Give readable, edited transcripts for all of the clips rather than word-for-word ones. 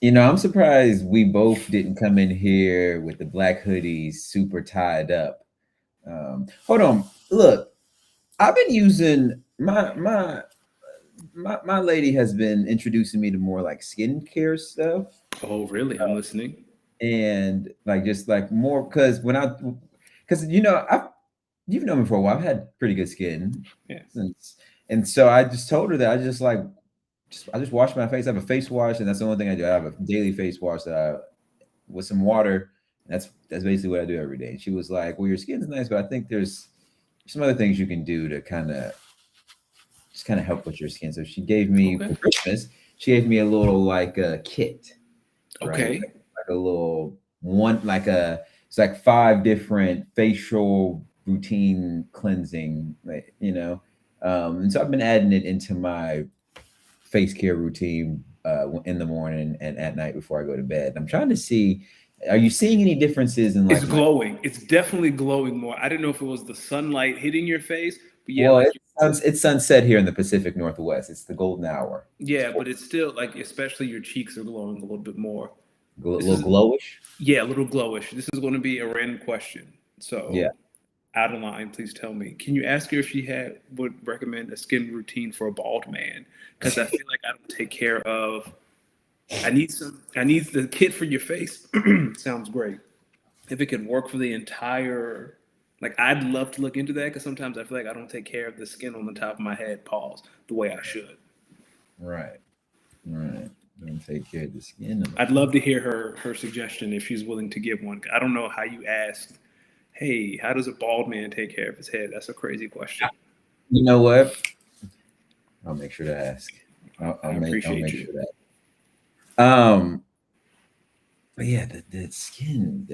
I'm surprised we both didn't come in here with the black hoodies super tied up. Hold on. Look, I've been using my lady has been introducing me to more like skincare stuff Oh, really? I'm listening. and like just like more because I've you've known me for a while. I've had pretty good skin Yes. since, and so I just told her that I just wash my face. I have a face wash, and that's the only thing I do. I have a daily face wash with some water. And that's basically what I do every day. And she was like, "Well, your skin's nice, but I think there's some other things you can do to kind of help with your skin." So she gave me Okay. for Christmas. She gave me a little like a kit, right? Okay. Like a little one, it's like five different facial routine cleansing, and so I've been adding it into my face care routine in the morning and at night before I go to bed. I'm trying to see, are you seeing any differences in It's like my? glowing. It's definitely glowing more. I didn't know if it was the sunlight hitting your face, but yeah, Well, like it's sunset here in the Pacific Northwest. It's the golden hour. It's yeah, but it's still like especially your cheeks are glowing a little bit more. a This little is glowish. yeah, a little glowish. This is going to be a random question. Yeah. So, out of line, please tell me. Can you ask her if she had would recommend a skin routine for a bald man? Because I feel like I don't take care of. I need some. I need the kit for your face. Sounds great. If it could work for the entire, like I'd love to look into that because sometimes I feel like I don't take care of the skin on the top of my head, pause, the way I should. Right. Right. And take care of the skin on the I'd top. love to hear her suggestion if she's willing to give one. I don't know how you asked, hey, how does a bald man take care of his head? That's a crazy question. You know what? I'll make sure to ask. I I'll appreciate make you. sure that. But yeah, the skin.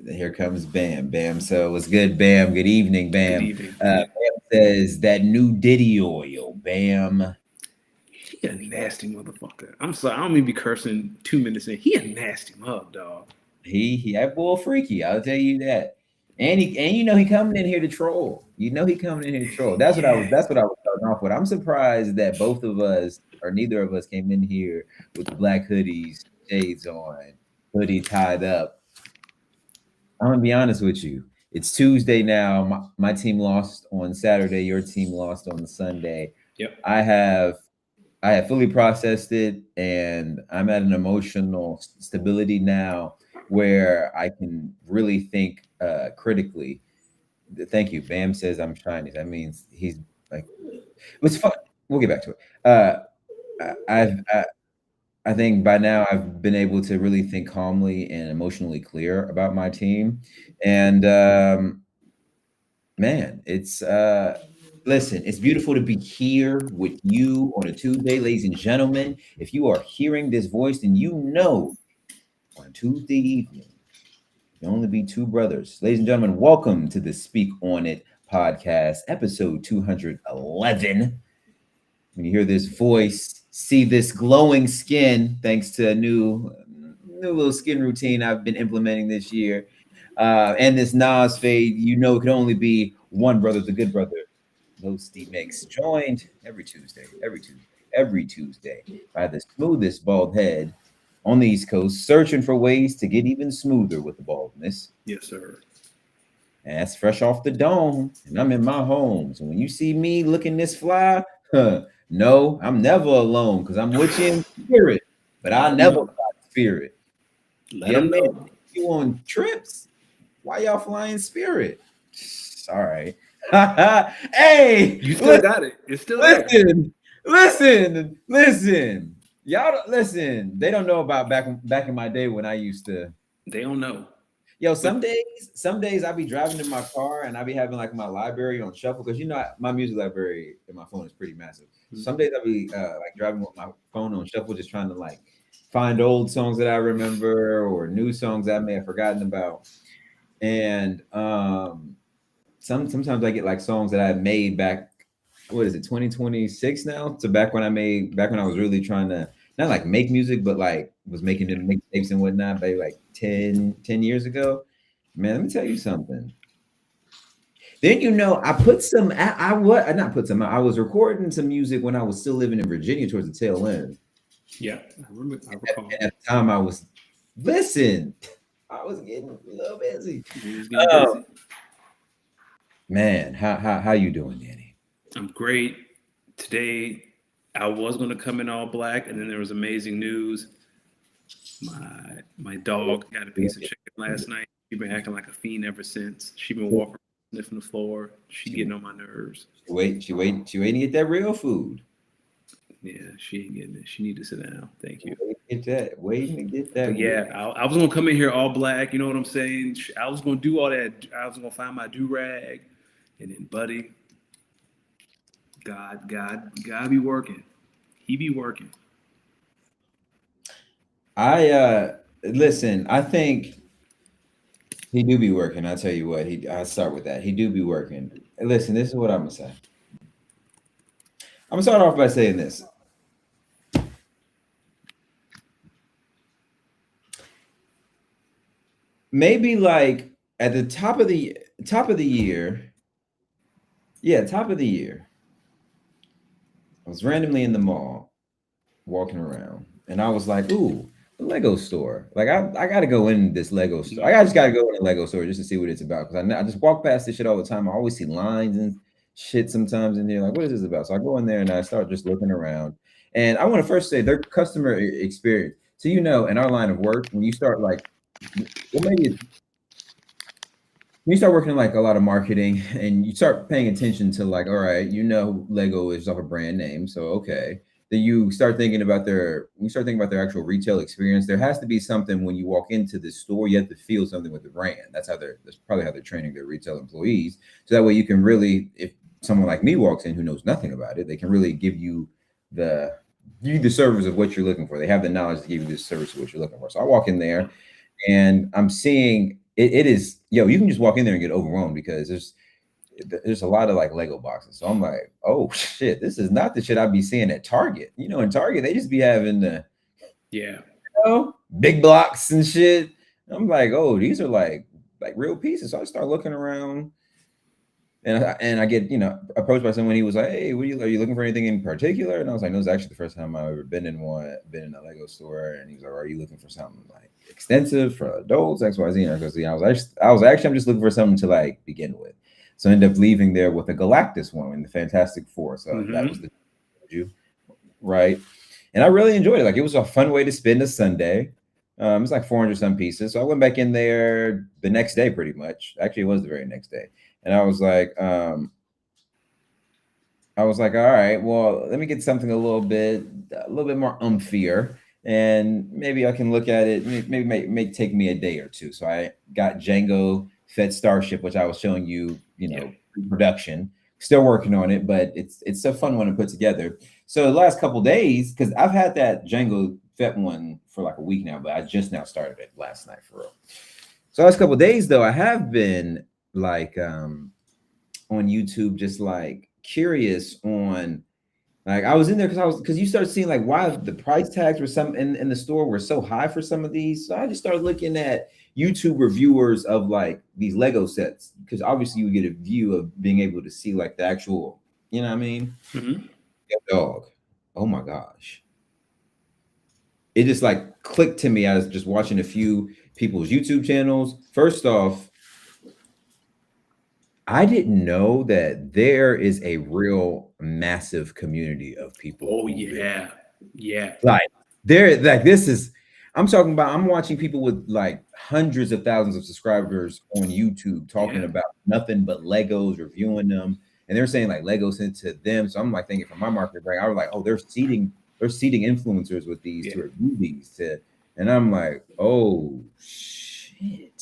Here comes Bam. Bam. So what's good, Bam? Good evening, Good Bam. evening. Bam says that new Diddy oil. Bam. He a nasty motherfucker. I'm sorry, I don't mean to be cursing 2 minutes in. He a nasty mug, dog. He that boy freaky. I'll tell you that. And he coming in here to troll. He coming in here to troll. Yeah. That's what I was starting off with. I'm surprised that both of us or neither of us came in here with the black hoodies, shades on, hoodie tied up. I'm gonna be honest with you. It's Tuesday now. My team lost on Saturday. Your team lost on Sunday. Yep. I have I have fully processed it, and I'm at an emotional stability now where I can really think critically. Thank you. Bam says I'm shiny. That means he's like, it's fun. We'll get back to it. I think by now I've been able to really think calmly and emotionally clear about my team, and man, listen, it's beautiful to be here with you on a Tuesday, ladies and gentlemen. If you are hearing this voice, then on Tuesday evening, there only be two brothers. Ladies and gentlemen, welcome to the Speak On It podcast, episode 211. When you hear this voice, see this glowing skin, thanks to a new little skin routine I've been implementing this year, and this Nas fade, it could only be one brother, the good brother, Los D Mix, joined every Tuesday by the smoothest bald head on the East Coast, searching for ways to get even smoother with the baldness. Yes, sir. And that's fresh off the dome, and I'm in my home. So when you see me looking this fly, no, I'm never alone because I'm with you in spirit, but I Let them never know. got spirit. Let Your them man know. you on trips? Why y'all flying spirit? All right. Hey, You still got it. It's still there. listen, listen. Y'all listen. They don't know about back in my day when I used to. They don't know. Yo, But some days I be driving in my car and I be having like my library on shuffle because my music library in my phone is pretty massive. Some days I be like driving with my phone on shuffle, just trying to like find old songs that I remember or new songs I may have forgotten about. And sometimes I get like songs that I made back, what is it, 2026 now? So back when I was really trying to not like make music, but like was making them mixtapes and whatnot, maybe like 10 years ago. Man, let me tell you something. Then I put some I what not put some I was recording some music when I was still living in Virginia towards the tail end. Yeah, I And recall. at the time, listen, I was getting a little busy. He was getting Oh busy. man, how you doing, Danny? I'm great. Today, I was going to come in all black, and then there was amazing news. My dog got a piece of chicken last night. She been acting like a fiend ever since. She been walking, sniffing the floor. She She getting on my nerves. she waiting to get that real food. Yeah, she ain't getting it. She need to sit down. Thank you. Waiting to get that But real. yeah, I was gonna come in here all black. You know what I'm saying? I was gonna do all that. I was gonna find my do rag, and then Buddy, God be working. He be working. I listen. I think he do be working. I'll tell you what. I start with that. He do be working. Listen, this is what I'm gonna say. I'm gonna start off by saying this. Maybe like at the top of the year, yeah, top of the year. I was randomly in the mall walking around, and I was like, "Ooh, the Lego store! Like, I got to go in this Lego store. Mhm. I just got to go in the Lego store just to see what it's about because I just walk past this shit all the time. I always see lines and shit sometimes in there. Like, what is this about? So I go in there and I start just looking around. And I want to first say their customer experience. So in our line of work, when you start like, well, maybe when you start working like a lot of marketing and you start paying attention to like, all right, Lego is off a brand name, so okay. Then you start thinking about their actual retail experience. There has to be something when you walk into the store, you have to feel something with the brand. That's probably how they're training their retail employees. So that way you can really, if someone like me walks in who knows nothing about it, they can really the give you the service of what you're looking for. They have the knowledge to give you the service of what you're looking for. So I walk in there and I'm seeing it is you can just walk in there and get overwhelmed because there's a lot of like Lego boxes. So I'm like, oh shit, this is not the shit I'd be seeing at Target. In Target they just be having the Yeah, big blocks and shit. I'm like, oh, these are like real pieces. So I start looking around and I get approached by someone. He was like, "Hey, are you looking for anything in particular?" And I was like, "No, it's actually the first time I've ever been in a Lego store." And he was like, "Are you looking for something like extensive for adults, X, Y, Z?" And I goes, "Yeah, I'm just looking for something to like begin with." So I ended up leaving there with a Galactus one in the Fantastic Four. So that was hmm the you right, and I really enjoyed it. Like it was a fun way to spend a Sunday. It's like 400 some pieces. So I went back in there the next day, pretty much. Actually, it was the very next day. And I was like, all right, well, let me get something a little bit more umphier, and maybe I can look at it. Maybe may take me a day or two. So I got Django Fed Starship, which I was showing you, yeah, production. Still working on it, but it's a fun one to put together. So the last couple days, because I've had that Django Fett one for like a week now, but I just now started it last night for real. So last couple days though, I have been like on YouTube, just like curious on like I was in there because you start seeing like why the price tags were some in the store were so high for some of these. So I just started looking at YouTube reviewers of like these Lego sets because obviously you get a view of being able to see like the actual, you know what I mean? hmm Yeah, dog. Oh my gosh. It just like clicked to me. I was just watching a few people's YouTube channels. First off, I didn't know that there is a real massive community of people Oh who yeah, yeah, like this is I'm talking about I'm watching people with like hundreds of thousands of subscribers on YouTube talking yeah, about nothing but Legos, reviewing them, and they're saying like Legos sent to them. So I'm like thinking from my market brain, I was like, oh, they're seeding influencers with these yeah. to review these to, and I'm like, oh shit,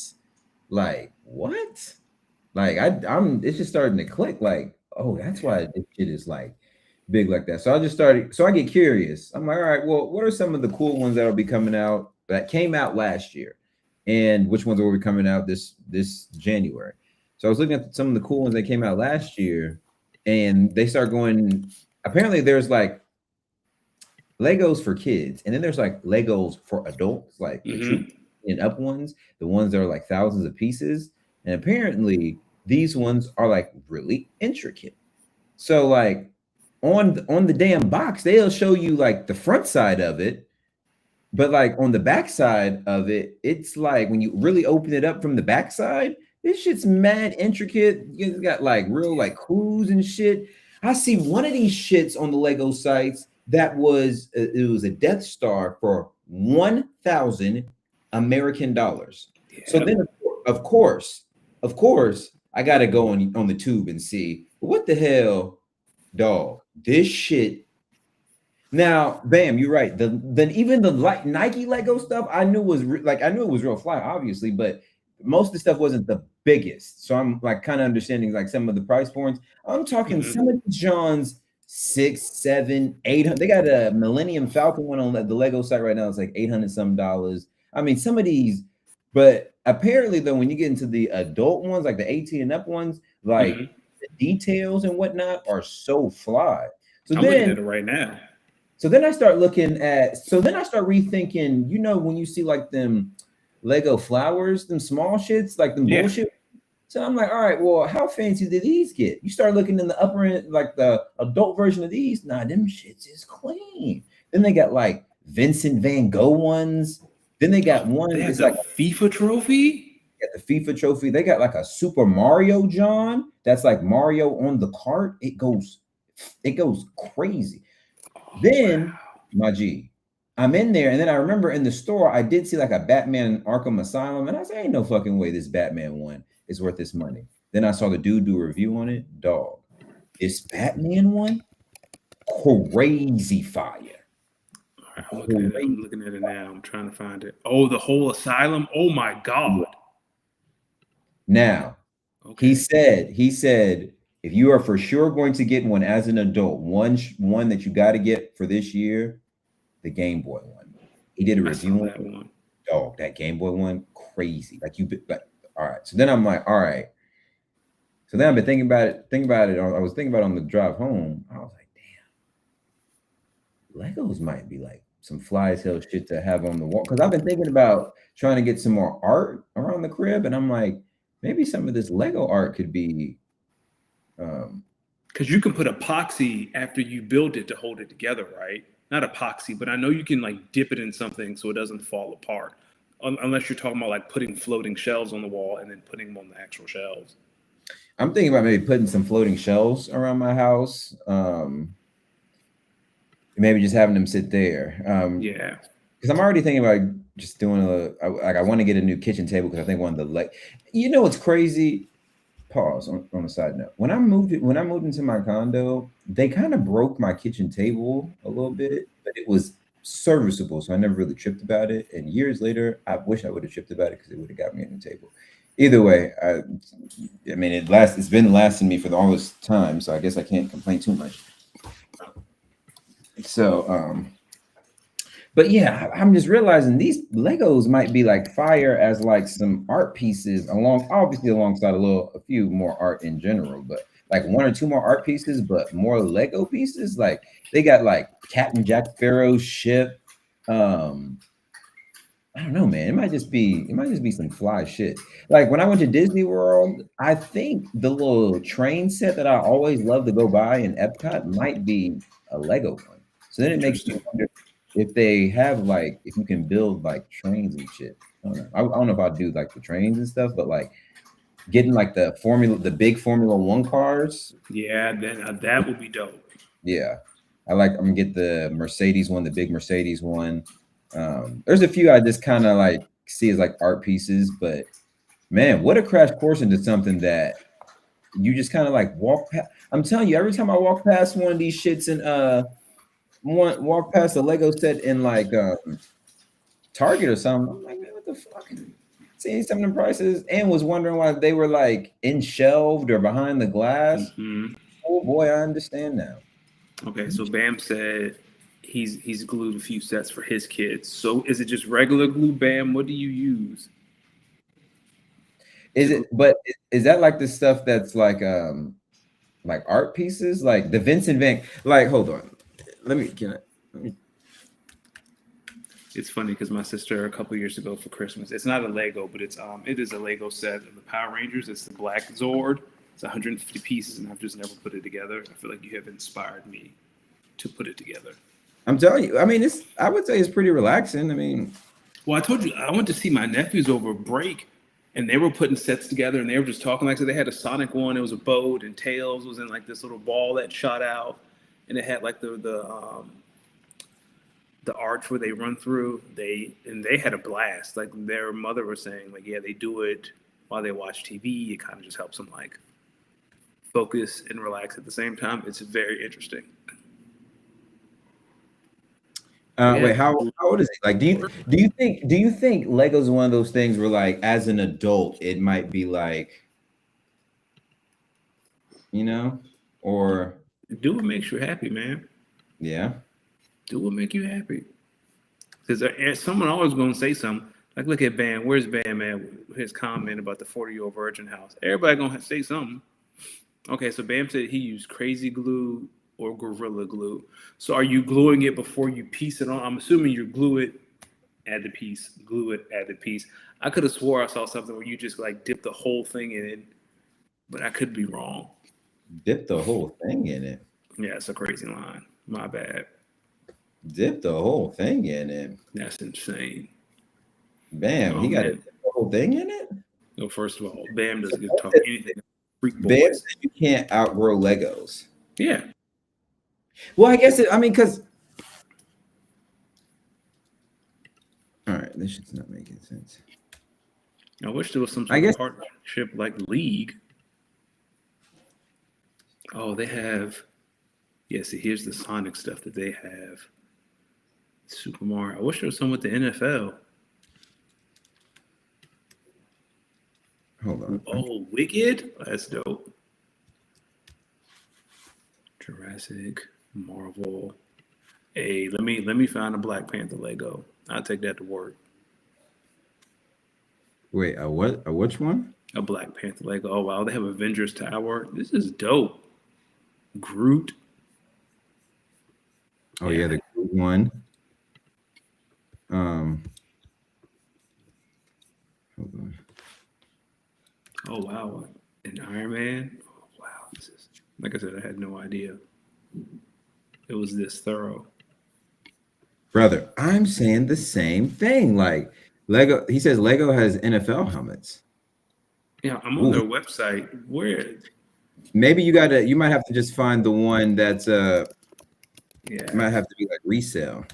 like what? Like I'm it's just starting to click like, oh, that's why this shit is like big like that. So I get curious. I'm like, all right, well, what are some of the cool ones that'll be coming out that came out last year? And which ones will be coming out this January? So I was looking at some of the cool ones that came out last year, and they start going. Apparently, there's like Legos for kids, and then there's like Legos for adults, like the true hmm and up ones, the ones that are like thousands of pieces. And apparently, these ones are like really intricate. So like on the damn box, they'll show you like the front side of it, but like on the back side of it, it's like when you really open it up from the back side, this shit's mad intricate. You got like real like clues and shit. I see one of these shits on the Lego sites that was it was a Death Star for 1,000 American dollars. So Yeah. then, of course, I gotta go on the tube and see what the hell, dog. This shit now, bam, you're right. Then even the like Nike Lego stuff, I knew was like I knew it was real fly, obviously, but most of the stuff wasn't the biggest. So I'm like kind of understanding like some of the price points. I'm talking Hmm. some of these Johns 6, 7, 800. They got a Millennium Falcon one on the Lego site right now. It's like 800 some dollars. I mean, some of these, but apparently though, when you get into the adult ones, like the 18 and up ones, like Hmm. the details and whatnot are so fly. So I'm looking then at it right now. so then I start looking at, so then I start rethinking, when you see like them Lego flowers, them small shits, like them Yeah. bullshit. So I'm like, all right, well, how fancy did these get? You start looking in the upper end, like the adult version of these. Nah, them shits is clean. Then they got like Vincent Van Gogh ones. Then they got They one, have it's the like FIFA trophy. the FIFA trophy. They got like a Super Mario John. That's like Mario on the cart. It goes crazy. Oh Then, wow. my G, I'm in there, and then I remember in the store I did see like a Batman Arkham Asylum, and I said, "Ain't no fucking way this Batman one is worth this money." Then I saw the dude do a review on it. Dog, this Batman one, crazy fire, All right, I'm looking at it. I'm crazy. looking at it now. I'm trying to find it. Oh, the whole asylum. Oh my Fire. god. Now, Okay. he said, if you are for sure going to get one as an adult, one that you got to get for this year, the Game Boy one. He did a I saw review on that it. one. Dog, that Game Boy one, crazy. Like, all right. So then I'm like, all right. So then I've been thinking about it. I was thinking about it on the drive home. I was like, damn, Legos might be like some fly as hell shit to have on the wall. Cause I've been thinking about trying to get some more art around the crib. And I'm like, maybe some of this Lego art could be, um, Because you can put epoxy after you build it to hold it together, right? Not epoxy, but I know you can like dip it in something so it doesn't fall apart. Unless you're talking about like putting floating shelves on the wall and then putting them on the actual shelves. I'm thinking about maybe putting some floating shelves around my house. Maybe just having them sit there. Yeah. Because I'm already thinking about just doing I want to get a new kitchen table because I think one of the what's crazy. Pause on a side note. When I moved into my condo, they kind of broke my kitchen table a little bit, but it was serviceable, so I never really tripped about it. And years later, I wish I would have tripped about it because it would have got me a new table. Either way, I mean, it's been lasting me for all this time, so I guess I can't complain too much. So, but yeah, I'm just realizing these Legos might be like fire as like some art pieces obviously alongside a few more art in general, but like one or two more art pieces, but more Lego pieces. Like they got like Captain Jack Sparrow's ship. Um, I don't know, man. It might just be some fly shit. Like when I went to Disney World, I think the little train set that I always love to go by in Epcot might be a Lego one. So then it makes me Interesting. wonder if you can build like trains and shit. I don't know. I don't know if I'd do like the trains and stuff, but like getting like the big Formula One cars. Yeah, that would be dope. Yeah. I'm gonna get the Mercedes one, the big Mercedes one. There's a few I just kind of like see as like art pieces, but man, what a crash course into something that you just kind of like walk past. I'm telling you, every time I walk past one of these shits and walk past a Lego set in like Target or something, I'm like, man, what the fuck? Seeing some of them prices and was wondering why they were like in shelved or behind the glass. Hmm. Oh boy, I understand now. Okay, so Bam said he's glued a few sets for his kids. So is it just regular glue, Bam? What do you use to Is glue? it? But is that like the stuff that's like art pieces, like the Vincent Van? Like, hold on, let me. It's funny because my sister a couple years ago for Christmas, it's not a Lego, but it is a Lego set of the Power Rangers. It's the Black Zord. It's 150 pieces, and I've just never put it together. I feel like you have inspired me to put it together. I'm telling you. I mean, I would say it's pretty relaxing. I mean, Well, I told you I went to see my nephews over break, and they were putting sets together, and they were just talking like so. They had a Sonic one. It was a boat, and Tails was in like this little ball that shot out, and it had like the arch where they run through. They had a blast. Like their mother was saying, like yeah, they do it while they watch TV. It kind of just helps them like focus and relax at the same time. It's very interesting. wait, how old is he? Like, do you think Lego's one of those things where, like, as an adult, it might be like, or Do what makes you happy, man. yeah, Do what make you happy. Because someone always going to say something. Like, look at Bam. Where's Bam at? His comment about the 40-year-old virgin house. Everybody going to say something. Okay, so Bam said he used crazy glue or gorilla glue. So are you gluing it before you piece it on? I'm assuming you glue it, add the piece, glue it, add the piece. I could have swore I saw something where you just like dip the whole thing in it, but I could be wrong. dip the whole thing in it. Yeah, it's a crazy line. My bad. Dip the whole thing in it. That's insane. Bam, Oh, he got to man. dip the whole thing in it. No, first of all, Bam doesn't get to talk anything. Freak Bam boys. said you can't outgrow Legos. Yeah. Well, I guess I mean, because all right, this shit's not making sense. I wish there was some sort of partnership like League. Oh, they have. Yeah, see, here's the Sonic stuff that they have. Super Mario. I wish there was some with the NFL. Hold on. Oh, Wicked? That's dope. Jurassic, Marvel. Hey, let me find a Black Panther Lego. I'll take that to work. Wait, a what? A which one? A Black Panther Lego. Oh wow, they have Avengers Tower. This is dope. Groot. Oh yeah, the Groot one. Hold on. Oh wow, an Iron Man. Oh wow, this is like I said, I had no idea it was this thorough. Brother, I'm saying the same thing. Like Lego, he says Lego has NFL helmets. Yeah, I'm on their website. Where? Maybe you might have to just find the one that's Yeah. might have to be like resale.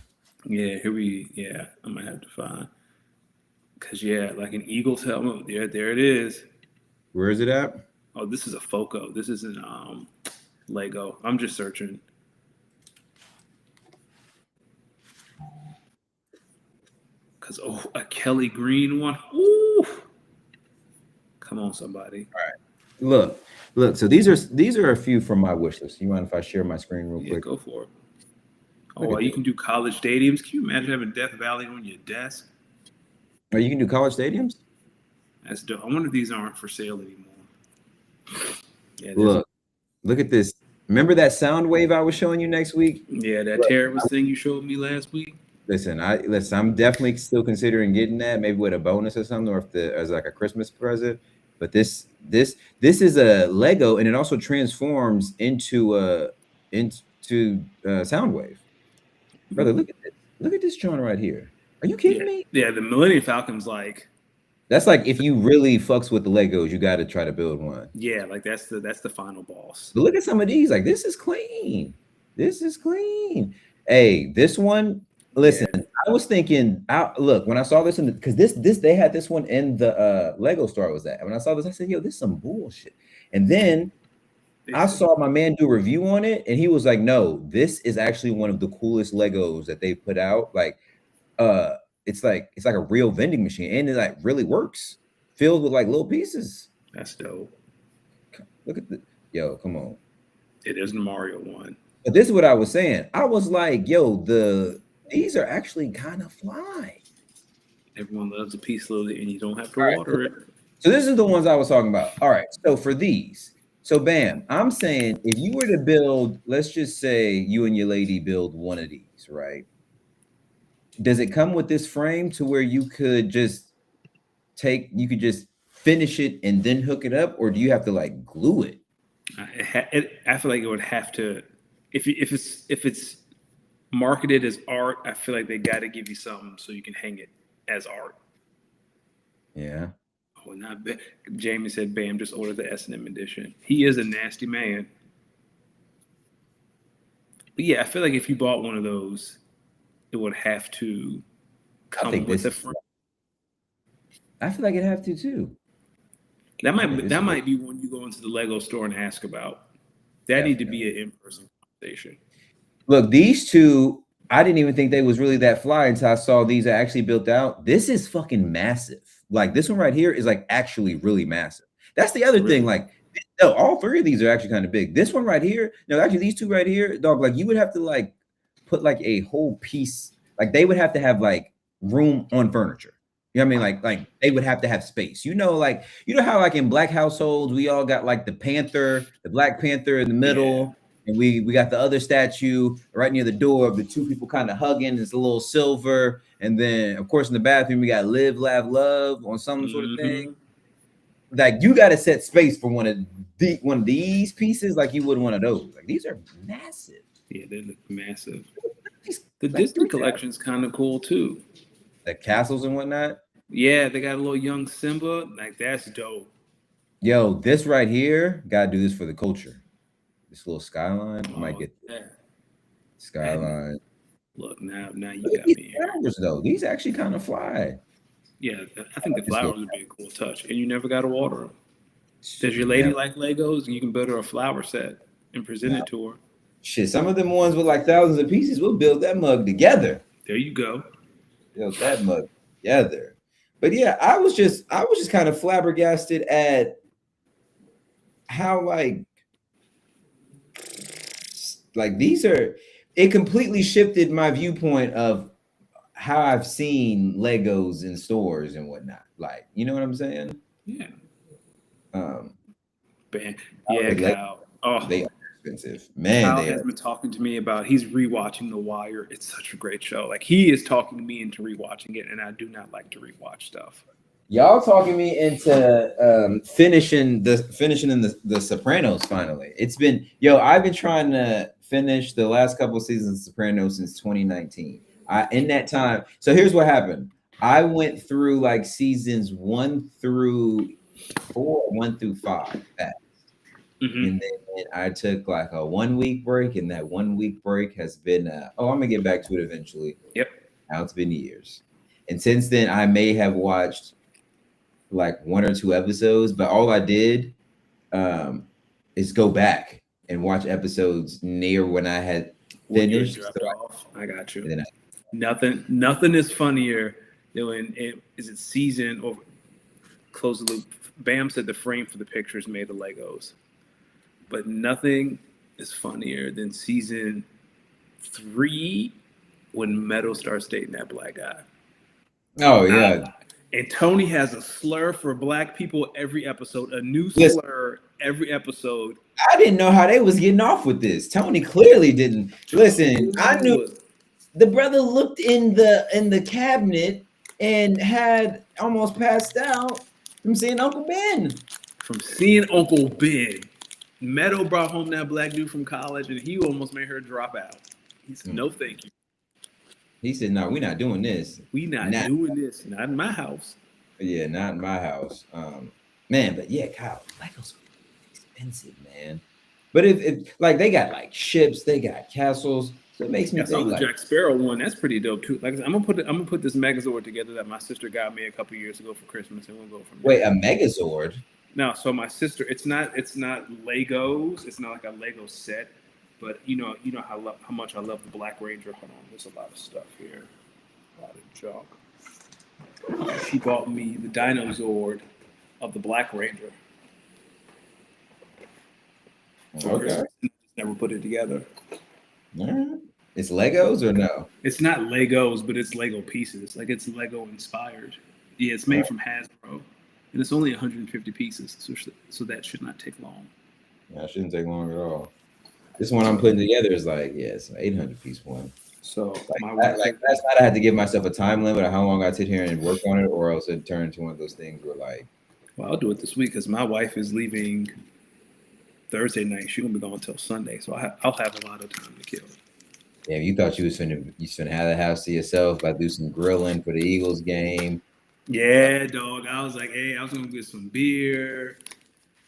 Yeah, I might have to find. Cause yeah, like an Eagles helmet. There it is. Where is it at? Oh, this is a Foco. This isn't Lego. I'm just searching. Cause a Kelly Green one. Ooh. Come on, somebody. All right. Look. So these are a few from my wish list. You mind if I share my screen real quick? Go for it. Oh, you can do college stadiums. Can you imagine having Death Valley on your desk? Oh, you can do college stadiums? That's dope. I wonder if these aren't for sale anymore. Yeah, look at this. Remember that sound wave I was showing you next week? Yeah, that terrible thing you showed me last week. Listen, I'm definitely still considering getting that, maybe with a bonus or something, or as like a Christmas present. But this is a Lego, and it also transforms into Soundwave. Brother, look at this. Look at this joint right here. Are you kidding me? Yeah, the Millennium Falcon's like. That's like if you really fucks with the Legos, you got to try to build one. Yeah, like that's the final boss. But look at some of these. Like this is clean. This is clean. Hey, this one. Listen, yeah. I was thinking. Look, when I saw this because this they had this one in the Lego store I was at. When I saw this, I said, "Yo, this is some bullshit." And then I saw my man do a review on it, and he was like, "No, this is actually one of the coolest Legos that they put out. Like, it's like a real vending machine, and it like really works, filled with like little pieces." That's dope. Look at come on. It is the Mario one. But this is what I was saying. I was like, "Yo, these are actually kind of fly." Everyone loves a piece of it, and you don't have to water it. So this is the ones I was talking about. All right. So for these. So bam, I'm saying if you were to build, let's just say you and your lady build one of these, right? Does it come with this frame to where you could just finish it and then hook it up, or do you have to like glue it? I feel like it would have to, if it's marketed as art, I feel like they got to give you something so you can hang it as art. Yeah. Oh, not bad. Jamie said, "Bam, just order the S&M edition." He is a nasty man. But yeah, I feel like if you bought one of those, it would have to I come think with this a is, frame. I feel like it have to too. I think this That is might be one you go into the Lego store and ask about. That need to definitely. be an in-person conversation. Look, these two, I didn't even think they was really that fly until I saw these are actually built out. This is fucking massive. Like this one right here is like actually really massive. That's the other thing. Really? Like, no, all three of these are actually kind of big. This one right here, no, actually these two right here, dog, like you would have to like put like a whole piece, like they would have to have like room on furniture. You know what I mean? Like they would have to have space. Like you know how like in black households we all got like the panther, the Black Panther in the Yeah. middle, and we got the other statue right near the door of the two people kind of hugging. It's a little silver, and then of course in the bathroom we got live, laugh, love on some sort of thing. Mm-hmm. Like you got to set space for one of these pieces, like you would one of those. Like these are massive. Yeah, they look massive. These, The like Disney 3,000. collection's kind of cool too. The castles and whatnot. Yeah, they got a little young Simba. Like that's dope. Yo, this right here, gotta do this for the culture. This little skyline, I might Oh get the yeah. And skyline. look now you Look at got these me here. flowers though. These actually kind of fly. Yeah, I I think the like this little. flowers would be a cool touch, and you never got to water them. Does your lady Never. like Legos? You can build her a flower set and present Nah, it to her. shit. Some of them ones with like thousands of pieces, we'll build that mug together. There you go. Build that mug together. But yeah, I was just kind of flabbergasted at how like these are. It completely shifted my viewpoint of how I've seen Legos in stores and whatnot. Like, you know what I'm saying? Yeah. Um, Man. Yeah, Lego, Kyle. Oh, they are expensive, man. Kyle They has are. been talking to me about he's rewatching The Wire. It's such a great show. Like he is talking me into rewatching it, and I do not like to rewatch stuff. Y'all talking me into finishing in the Sopranos finally. It's been I've been trying to finish the last couple of seasons of Sopranos since 2019. I in that time, so here's what happened. I went through like seasons 1 through 4, 1 through 5. Mm-hmm. And then I took like a 1 week break, and that 1 week break has been I'm gonna get back to it eventually. Yep. Now it's been years. And since then I may have watched like 1 or 2 episodes, but all I did is go back and watch episodes near when I had When you had finished. dropped off, I got you. And then Nothing is funnier than when is it season or close the loop. Bam said the frame for the picture is made of Legos, but nothing is funnier than season 3 when Meadow starts dating that black guy. oh yeah, And Tony has a slur for black people every episode, a new listen, slur every episode. I didn't know how they was getting off with this. Tony clearly didn't listen. I knew the brother looked in the cabinet and had almost passed out from seeing Uncle Ben. From seeing Uncle Ben. Meadow brought home that black dude from college, and he almost made her drop out. He said, "No, thank you. He said, "No, we're not doing this. We not doing this. Not in my house." Yeah, not in my house." Man, but yeah, Kyle, Legos are expensive, man. But if like they got like ships, they got castles, so it makes me I saw think the like, Jack Sparrow one. That's pretty dope too. Like I said, I'm gonna put this Megazord together that my sister got me a couple years ago for Christmas, and we'll go from there. wait, a Megazord? No, so my sister, it's not Legos. It's not like a Lego set, but you know how much I love the Black Ranger. Hold on, there's a lot of stuff here, a lot of junk. She bought me the Dinozord of the Black Ranger. For Christmas. Never put it together. It's Legos or no? It's not Legos, but it's Lego pieces. Like it's Lego inspired. Yeah, it's made from Hasbro. And it's only 150 pieces, so that should not take long. Yeah, it shouldn't take long at all. This one I'm putting together is like, yeah, it's an 800 piece one. So like last night I had to give myself a time limit of how long I sit here and work on it, or else it turned into one of those things where like Well, I'll do it this week because my wife is leaving Thursday night. She's gonna be gone until Sunday, so I'll have a lot of time to kill. Yeah, you thought you was finna have the house to yourself, about to do some grilling for the Eagles game. Yeah, dog. I was like, hey, I was gonna get some beer.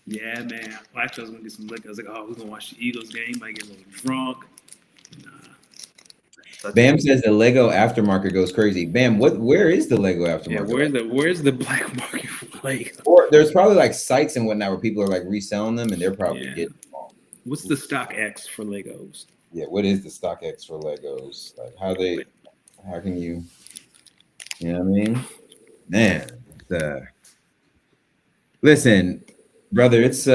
Yeah, man. Well, actually, I was gonna get some liquor. I was like, oh, we're gonna watch the Eagles game. Might get a little drunk. Nah. So Bam says the Lego aftermarket goes crazy. Bam, where is the Lego yeah, aftermarket? where's the black market for Lego? Or there's probably like sites and whatnot where people are like reselling them and they're probably Yeah. getting them. What's the stock X for Legos? Yeah, what is the StockX for Legos? Like how can you know what I mean? Man, listen, brother, it's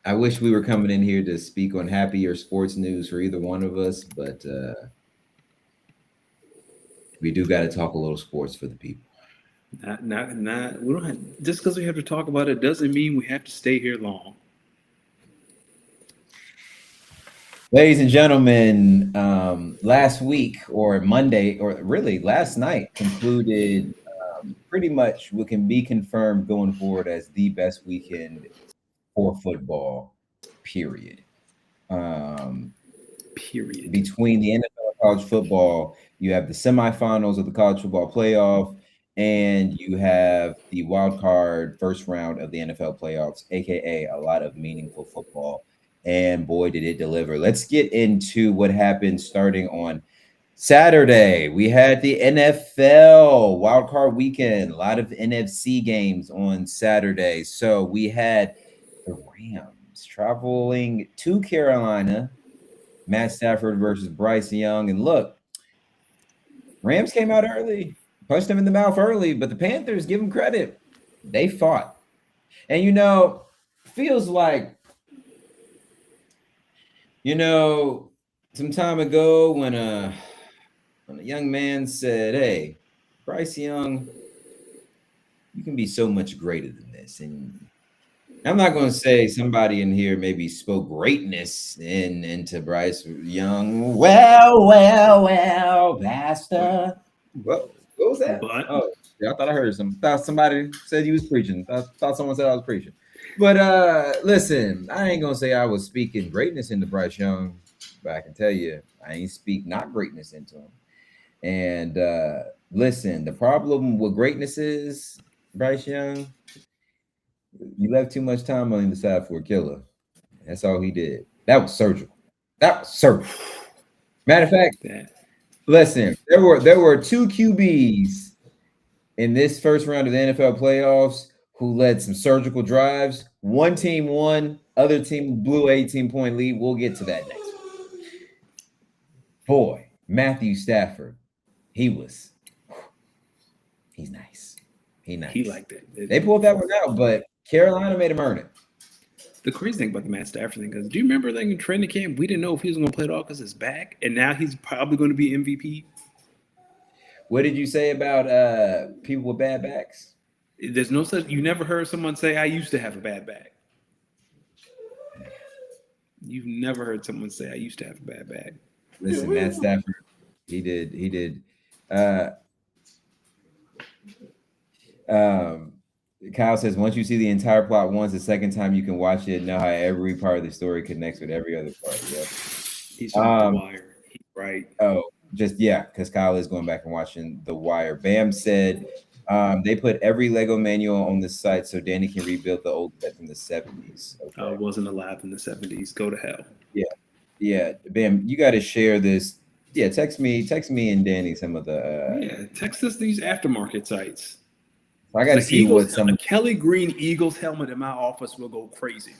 I wish we were coming in here to speak on happy or sports news for either one of us, but we do got to talk a little sports for the people. Not. We don't have, just because we have to talk about it doesn't mean we have to stay here long. Ladies and gentlemen, last week or Monday, or really last night, concluded pretty much what can be confirmed going forward as the best weekend for football, period. Um, Period. between the NFL and college football, you have the semifinals of the college football playoff, and you have the wild card first round of the NFL playoffs, aka a lot of meaningful football. And boy, did it deliver. Let's get into what happened starting on Saturday. We had the NFL wild card weekend, a lot of NFC games on Saturday. So we had the Rams traveling to Carolina, Matt Stafford versus Bryce Young. And look, Rams came out early, punched them in the mouth early, but the Panthers, give them credit. They fought. And feels like, some time ago when a young man said, "Hey, Bryce Young, you can be so much greater than this." And I'm not going to say somebody in here maybe spoke greatness into Bryce Young. Well, Pastor. What was that? But Oh, yeah, I thought I heard thought somebody said he was preaching. Thought someone said I was preaching. But listen, I ain't gonna say I was speaking greatness into Bryce Young, but I can tell you I ain't speak not greatness into him. And listen, the problem with greatness is, Bryce Young, you left too much time on the side for a killer. That's all he did. That was surgical. That was surgical. Matter of fact, that listen, there were two QBs in this first round of the NFL playoffs who led some surgical drives. One team won, other team blew 18-point lead. We'll get to that next week. Boy, Matthew Stafford, he's nice. He nice. he liked it. They pulled that one out, but Carolina made him earn it. The crazy thing about the Matt Stafford thing is, do you remember like in training camp, we didn't know if he was going to play it all because his back, and now he's probably going to be MVP. What did you say about people with bad backs? There's no such. You never heard someone say, "I used to have a bad back." You've never heard someone say, "I used to have a bad back." Listen, Matt Stafford, he did. Uh, um, Kyle says, once you see the entire plot once, the second time you can watch it, know how every part of the story connects with every other part. Yep. He's on The Wire. Right. Oh, because Kyle is going back and watching The Wire. Bam said they put every Lego manual on the site so Danny can rebuild the old set from the 70s. Okay. I wasn't alive in the 70s. Go to hell. Yeah. Bam, you got to share this. Yeah, text me and Danny some of the. Text us these aftermarket sites. I got to see what some a Kelly Green Eagles helmet in my office will go crazy.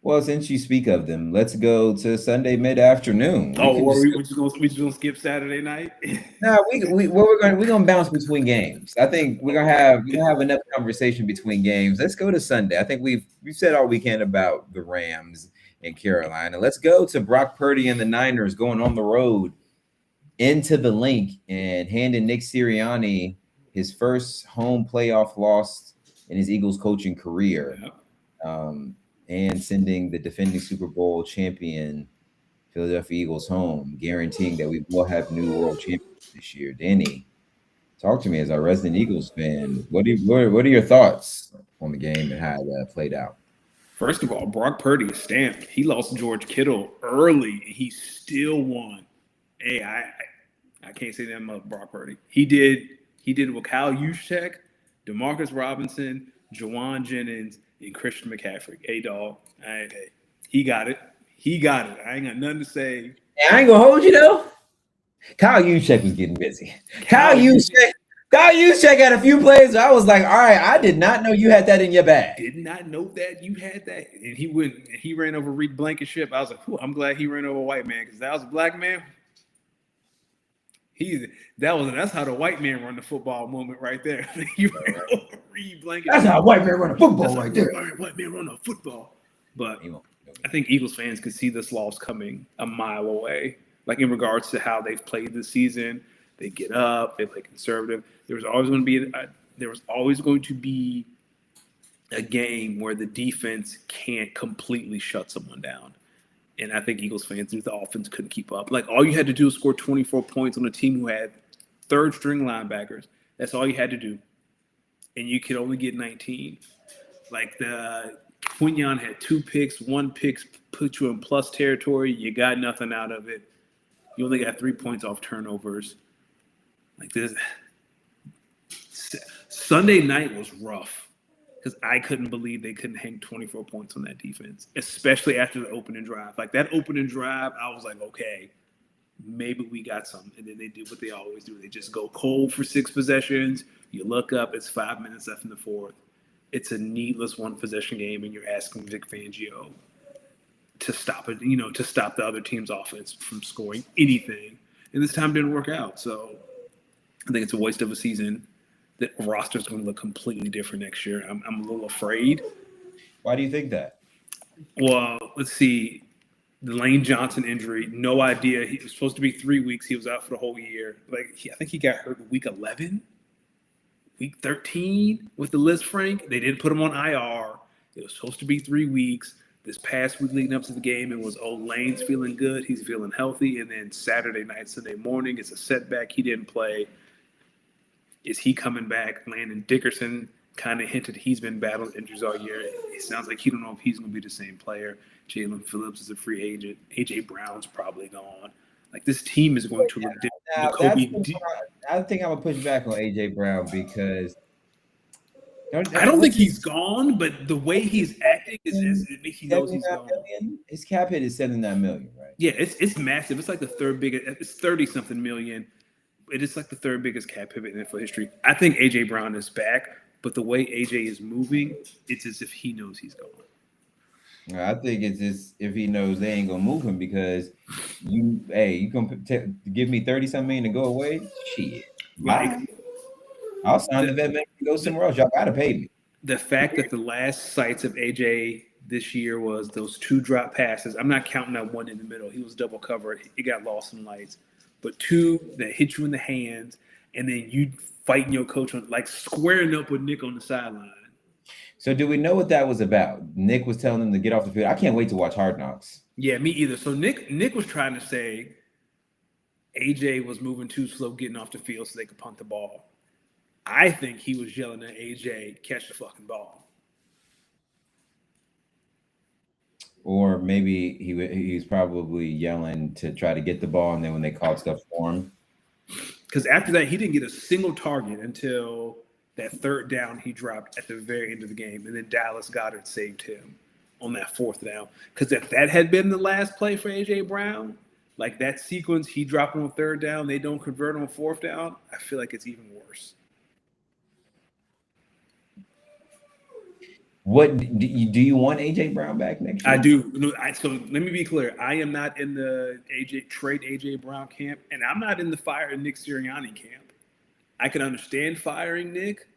Well, since you speak of them, let's go to Sunday mid-afternoon. We just gonna skip Saturday night? No, we're gonna bounce between games. I think we're gonna have enough conversation between games. Let's go to Sunday. I think we've said all we can about the Rams in Carolina. Let's go to Brock Purdy and the Niners going on the road into the Link and handing Nick Sirianni his first home playoff loss in his Eagles coaching career. And sending the defending Super Bowl champion Philadelphia Eagles home, guaranteeing that we will have new world champions this year. Danny, talk to me as a resident Eagles fan. What are your thoughts on the game and how it played out? First of all, Brock Purdy is stamped. He lost George Kittle early, and he still won. Hey, I can't say that about Brock Purdy. He did with Kyle Juszczyk, Demarcus Robinson, Jawan Jennings, and Christian McCaffrey. Hey, dog. Hey, he got it. He got it. I ain't got nothing to say. I ain't gonna hold you though. Kyle Juszczyk was getting busy. Kyle Juszczyk had a few plays. I was like, all right, I did not know you had that in your bag. Did not know that you had that. And he ran over Reed Blankenship. I was like, I'm glad he ran over a white man, because that was a black man. That's how the white man run the football moment right there. You ran over Reed Blankenship. That's how a white man run a football right there. White man run a football. But I think Eagles fans could see this loss coming a mile away. Like, in regards to how they've played this season, they get up, they play conservative. There was always going to be a game where the defense can't completely shut someone down. And I think Eagles fans knew the offense couldn't keep up. Like, all you had to do was score 24 points on a team who had third-string linebackers. That's all you had to do. And you could only get 19. Like, Quinyon had 2 picks. 1 pick put you in plus territory. You got nothing out of it. You only got 3 points off turnovers. Like, this Sunday night was rough, because I couldn't believe they couldn't hang 24 points on that defense, especially after the opening drive. Like, that opening drive, I was like, okay, maybe we got something. And then they did what they always do. They just go cold for 6 possessions. You look up, it's 5 minutes left in the fourth. It's a needless 1-possession game, and you're asking Vic Fangio to stop it, to stop the other team's offense from scoring anything. And this time didn't work out. So I think it's a waste of a season. The roster's going to look completely different next year. I'm a little afraid. Why do you think that? Well, let's see. The Lane Johnson injury, no idea. He was supposed to be 3 weeks. He was out for the whole year. I think he got hurt week 11, week 13 with the Liz Frank. They didn't put him on IR. It was supposed to be 3 weeks. This past week leading up to the game, it was, Lane's feeling good. He's feeling healthy. And then Saturday night, Sunday morning, it's a setback. He didn't play. Is he coming back? Landon Dickerson kind of hinted he's been battling injuries all year. It sounds like he don't know if he's going to be the same player. Jalen Phillips is a free agent. A.J. Brown's probably gone. Like, this team is going to look different. I think I'm going to push back on A.J. Brown, because I don't think he's gone, but the way he's acting is he knows he's gone. His cap hit is $79 million, right? Yeah, it's massive. It's like the third biggest. It's 30-something million. It is like the third biggest cap hit in NFL history. I think A.J. Brown is back, but the way A.J. is moving, it's as if he knows he's gone. I think it's just if he knows they ain't gonna move him, because you gonna give me 30-something million to go away? Shit, I'll sign the vet man and go somewhere else. Y'all gotta pay me. The fact that the last sights of AJ this year was those 2 drop passes. I'm not counting that one in the middle. He was double covered. He got lost in lights. But 2 that hit you in the hands, and then you fighting your coach on, like, squaring up with Nick on the sideline. So do we know what that was about? Nick was telling him to get off the field. I can't wait to watch Hard Knocks. Yeah, me either. So Nick was trying to say AJ was moving too slow getting off the field so they could punt the ball. I think he was yelling at AJ, catch the fucking ball. Or maybe he's probably yelling to try to get the ball, and then when they called stuff for him. Because after that, he didn't get a single target until that 3rd down he dropped at the very end of the game. And then Dallas Goedert saved him on that 4th down. Because if that had been the last play for A.J. Brown, like that sequence, he dropped on 3rd down, they don't convert on 4th down, I feel like it's even worse. What do you want A.J. Brown back next year? I do. So let me be clear. I am not in the trade A.J. Brown camp, and I'm not in the fire Nick Sirianni camp. I can understand firing Nick.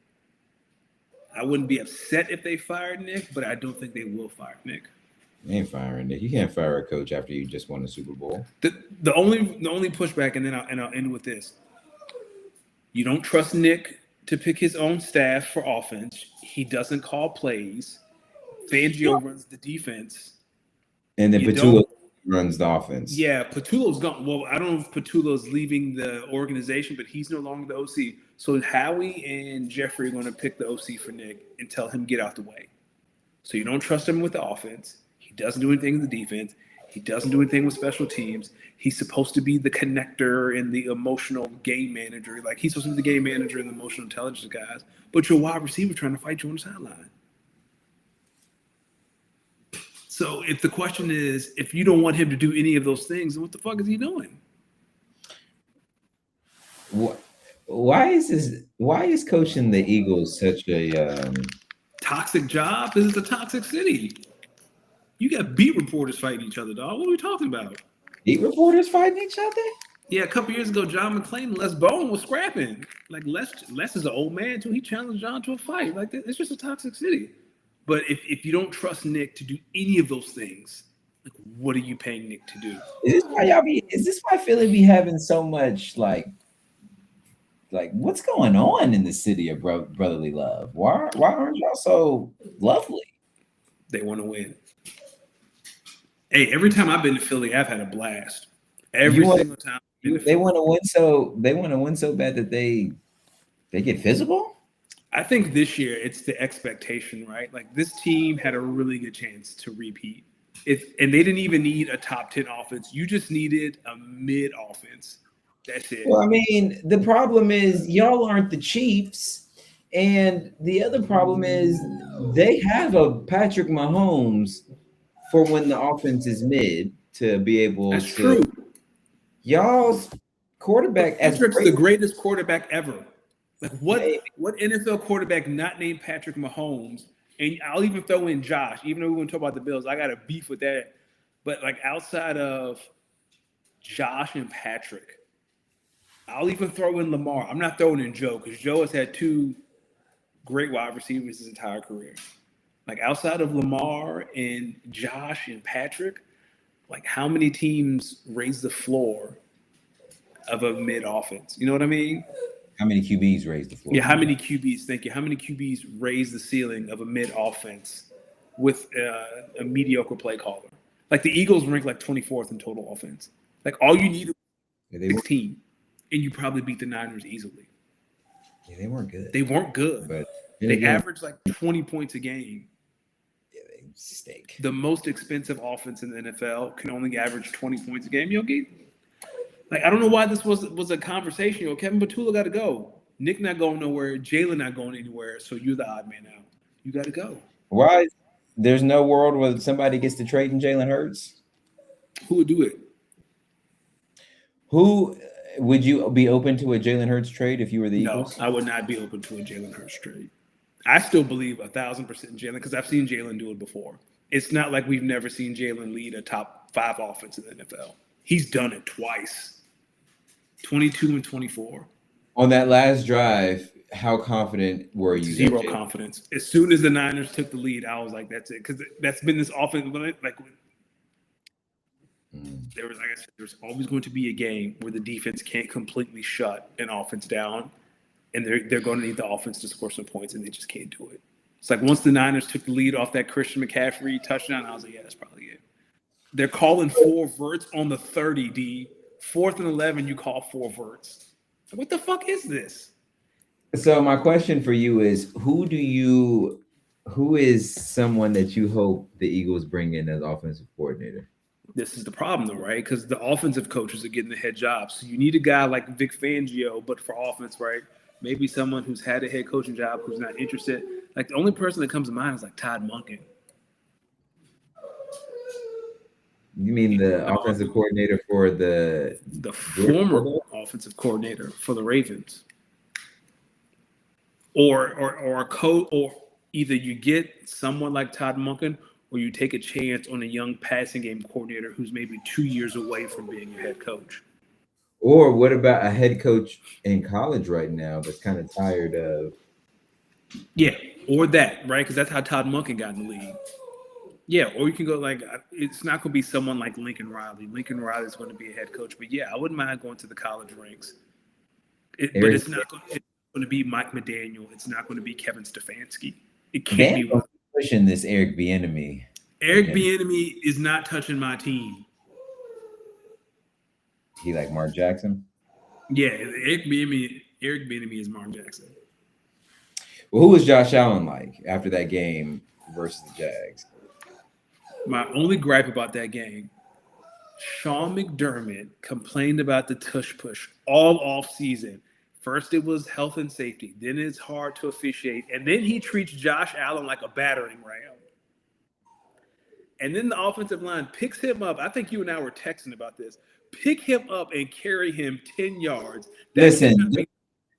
I wouldn't be upset if they fired Nick, but I don't think they will fire Nick. They ain't firing Nick. You can't fire a coach after you just won the Super Bowl. The only pushback, and then I'll end with this. You don't trust Nick to pick his own staff for offense. He doesn't call plays. Fangio runs the defense. And then Patua runs the offense. Yeah, Patullo's gone. Well, I don't know if Patullo's leaving the organization, but he's no longer the OC. So Howie and Jeffrey are going to pick the OC for Nick and tell him get out the way. So you don't trust him with the offense. He doesn't do anything in the defense. He doesn't do anything with special teams. He's supposed to be the connector and the emotional game manager. Like, he's supposed to be the game manager and the emotional intelligence guys. But your wide receiver trying to fight you on the sideline. So if the question is, if you don't want him to do any of those things, then what the fuck is he doing? Why is coaching the Eagles such a toxic job? Because it's a toxic city. You got beat reporters fighting each other, dog. What are we talking about? beat reporters fighting each other? Yeah, a couple years ago, John McClain and Les Bowen was scrapping. Like, Les is an old man, too. He challenged John to a fight. Like, it's just a toxic city. But if you don't trust Nick to do any of those things, like, what are you paying Nick to do? Is this why Philly be having so much, like what's going on in the city of brotherly love? Why aren't y'all so lovely? They want to win. Hey, every time I've been to Philly, I've had a blast. Every single time. They want to win so bad that they get physical? I think this year it's the expectation, right? Like, this team had a really good chance to repeat. And they didn't even need a top 10 offense. You just needed a mid offense. That's it. Well, I mean, the problem is y'all aren't the Chiefs. And the other problem is they have a Patrick Mahomes for when the offense is mid to be able That's to. True. Y'all's quarterback. Patrick's the greatest quarterback ever. Like, what NFL quarterback not named Patrick Mahomes? And I'll even throw in Josh, even though we're going to talk about the Bills. I got a beef with that. But, like, outside of Josh and Patrick, I'll even throw in Lamar. I'm not throwing in Joe, because Joe has had two great wide receivers his entire career. Like, outside of Lamar and Josh and Patrick, like, how many teams raise the floor of a mid offense? You know what I mean? How many QBs raise the floor? Yeah, how many QBs? Thank you. How many QBs raise the ceiling of a mid offense with a mediocre play caller? Like, the Eagles rank like 24th in total offense. Like, all you need is 16, and you probably beat the Niners easily. Yeah, they weren't good. They weren't good. But they averaged like 20 points a game. Yeah, they stink. The most expensive offense in the NFL can only average 20 points a game. Yogi, like, I don't know why this was a conversation. Yo, Kevin Patullo got to go. Nick not going nowhere. Jalen not going anywhere. So you're the odd man out. You got to go. Why? There's no world where somebody gets to trade in Jalen Hurts? Who would do it? Who would you be open to a Jalen Hurts trade if you were the Eagles? No, I would not be open to a Jalen Hurts trade. I still believe 1,000% in Jalen, because I've seen Jalen do it before. It's not like we've never seen Jalen lead a top 5 offense in the NFL. He's done it twice. 22 and 24. On that last drive, how confident were you? Zero confidence. As soon as the Niners took the lead, I was like, that's it. Because that's been this offense. Like, there was, like I said, there's always going to be a game where the defense can't completely shut an offense down, and they're going to need the offense to score some points, and they just can't do it. It's like, once the Niners took the lead off that Christian McCaffrey touchdown, I was like, yeah, that's probably it. They're calling 4 verts on the 30, D. 4th and 11, you call 4 verts. What the fuck is this? So my question for you is, who is someone that you hope the Eagles bring in as offensive coordinator? This is the problem, though, right? Because the offensive coaches are getting the head jobs. So you need a guy like Vic Fangio, but for offense, right? Maybe someone who's had a head coaching job who's not interested. Like, the only person that comes to mind is like Todd Monken. You mean the offensive coordinator for the former offensive coordinator for the Ravens, or a coach, or either you get someone like Todd Monken, or you take a chance on a young passing game coordinator who's maybe 2 years away from being your head coach. Or what about a head coach in college right now that's kind of tired of? Yeah, or that, right? Because that's how Todd Monken got in the league. Yeah, or you can go like, it's not going to be someone like Lincoln Riley. Lincoln Riley is going to be a head coach. But yeah, I wouldn't mind going to the college ranks. But it's not going to be Mike McDaniel. It's not going to be Kevin Stefanski. It can't be pushing this Eric Bieniemy. Eric Bieniemy is not touching my team. He like Mark Jackson. Yeah, Eric Bieniemy is Mark Jackson. Well, who was Josh Allen like after that game versus the Jags? My only gripe about that game, Sean McDermott complained about the tush push all off season. First it was health and safety, then it's hard to officiate, and then he treats Josh Allen like a battering ram. And then the offensive line picks him up. I think you and I were texting about this. Pick him up and carry him 10 yards. Listen,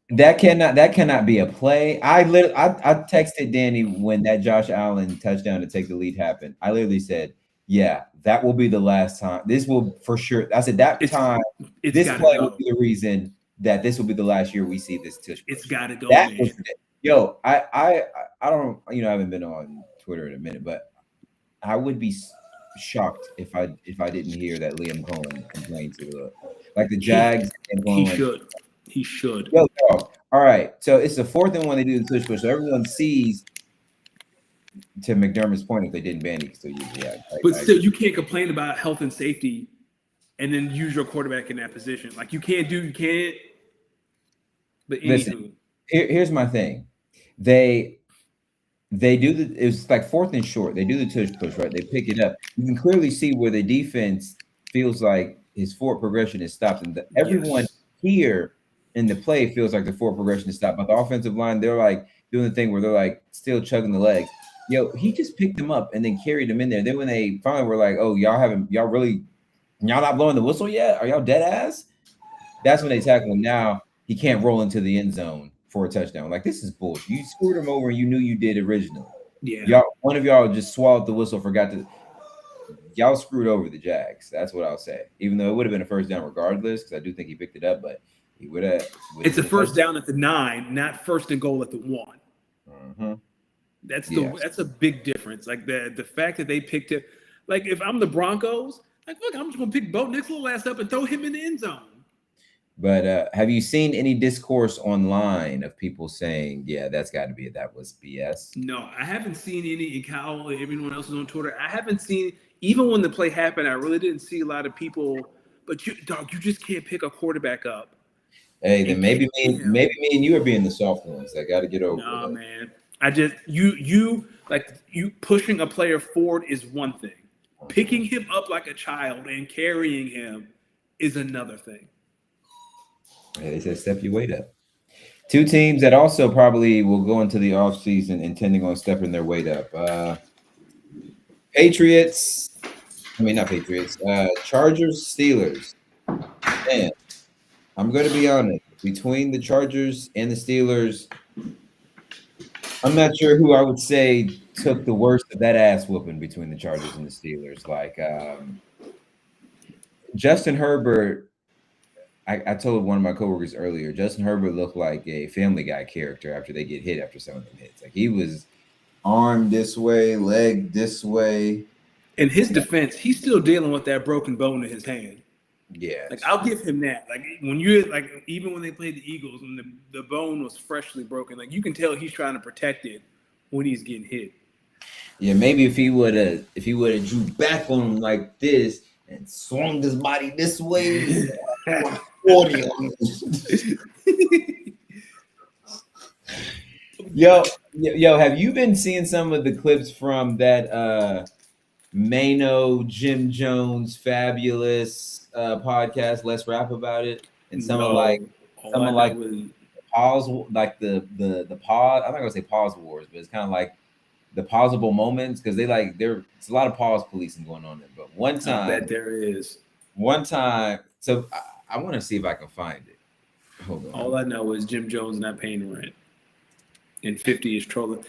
that cannot be a play. I texted Danny when that Josh Allen touchdown to take the lead happened. I literally said, "Yeah, that will be the last time. This will for sure." I said that this play will be the reason that this will be the last year we see this tush push. It's got to go. That was, yo, I don't, I haven't been on Twitter in a minute, but I would be shocked if I didn't hear that Liam Cohen complained to the Jags. He should. Yo, dog. All right. So it's the 4th and 1 they do the tush push. So everyone sees, to McDermott's point, if they didn't ban it, still use it. But still, you can't complain about health and safety and then use your quarterback in that position. Like you can't. But listen, here's my thing. They do it's like 4th and short. They do the tush push, right? They pick it up. You can clearly see where the defense feels like his forward progression is stopped, and everyone here in the play feels like the forward progression is stopped. But the offensive line, they're like doing the thing where they're like still chugging the legs. Yo, he just picked them up and then carried them in there. Then when they finally were like, "Oh, y'all not blowing the whistle yet? Are y'all dead ass?" That's when they tackle him. Now he can't roll into the end zone for a touchdown. Like, this is bullshit. You screwed him over and you knew you did originally. Yeah. One of y'all just swallowed the whistle, forgot to. Y'all screwed over the Jags. That's what I'll say. Even though it would have been a first down regardless, because I do think he picked it up, but he would have. It's a first down at the 9, not first and goal at the 1. Mm-hmm. That's a big difference. Like the fact that they picked it. Like if I'm the Broncos, like look, I'm just gonna pick Bo Nick's little ass up and throw him in the end zone. But have you seen any discourse online of people saying, "Yeah, that's got to be it. That was BS"? No, I haven't seen any. And Kyle, everyone else is on Twitter. I haven't seen, even when the play happened, I really didn't see a lot of people. But you just can't pick a quarterback up. Hey, then maybe me and you are being the soft ones. I got to get over. Nah, man. I just you pushing a player forward is one thing. Picking him up like a child and carrying him is another thing. Yeah, they said step your weight up. 2 teams that also probably will go into the offseason intending on stepping their weight up. Chargers, Steelers. Man, I'm going to be honest. Between the Chargers and the Steelers, I'm not sure who I would say took the worst of that ass whooping between the Chargers and the Steelers. Like Justin Herbert, I told one of my coworkers earlier, Justin Herbert looked like a Family Guy character after they get hit after some of them hits. Like he was arm this way, leg this way. In his defense, he's still dealing with that broken bone in his hand. Yeah. Like I'll give him that. Like when you're like, even when they played the Eagles and the bone was freshly broken, like you can tell he's trying to protect it when he's getting hit. Yeah, maybe if he would have drew back on him like this and swung his body this way. 40 on Yo, have you been seeing some of the clips from that Mano, Jim Jones, Fabulous podcast? Let's rap about it. And some of pause, like the pause. I'm not gonna say pause wars, but it's kind of like the pausable moments because it's a lot of pause policing going on there. But one time, I bet there is. One time, so I want to see if I can find it. Hold on. All I know is Jim Jones not paying rent, and 50 is trolling.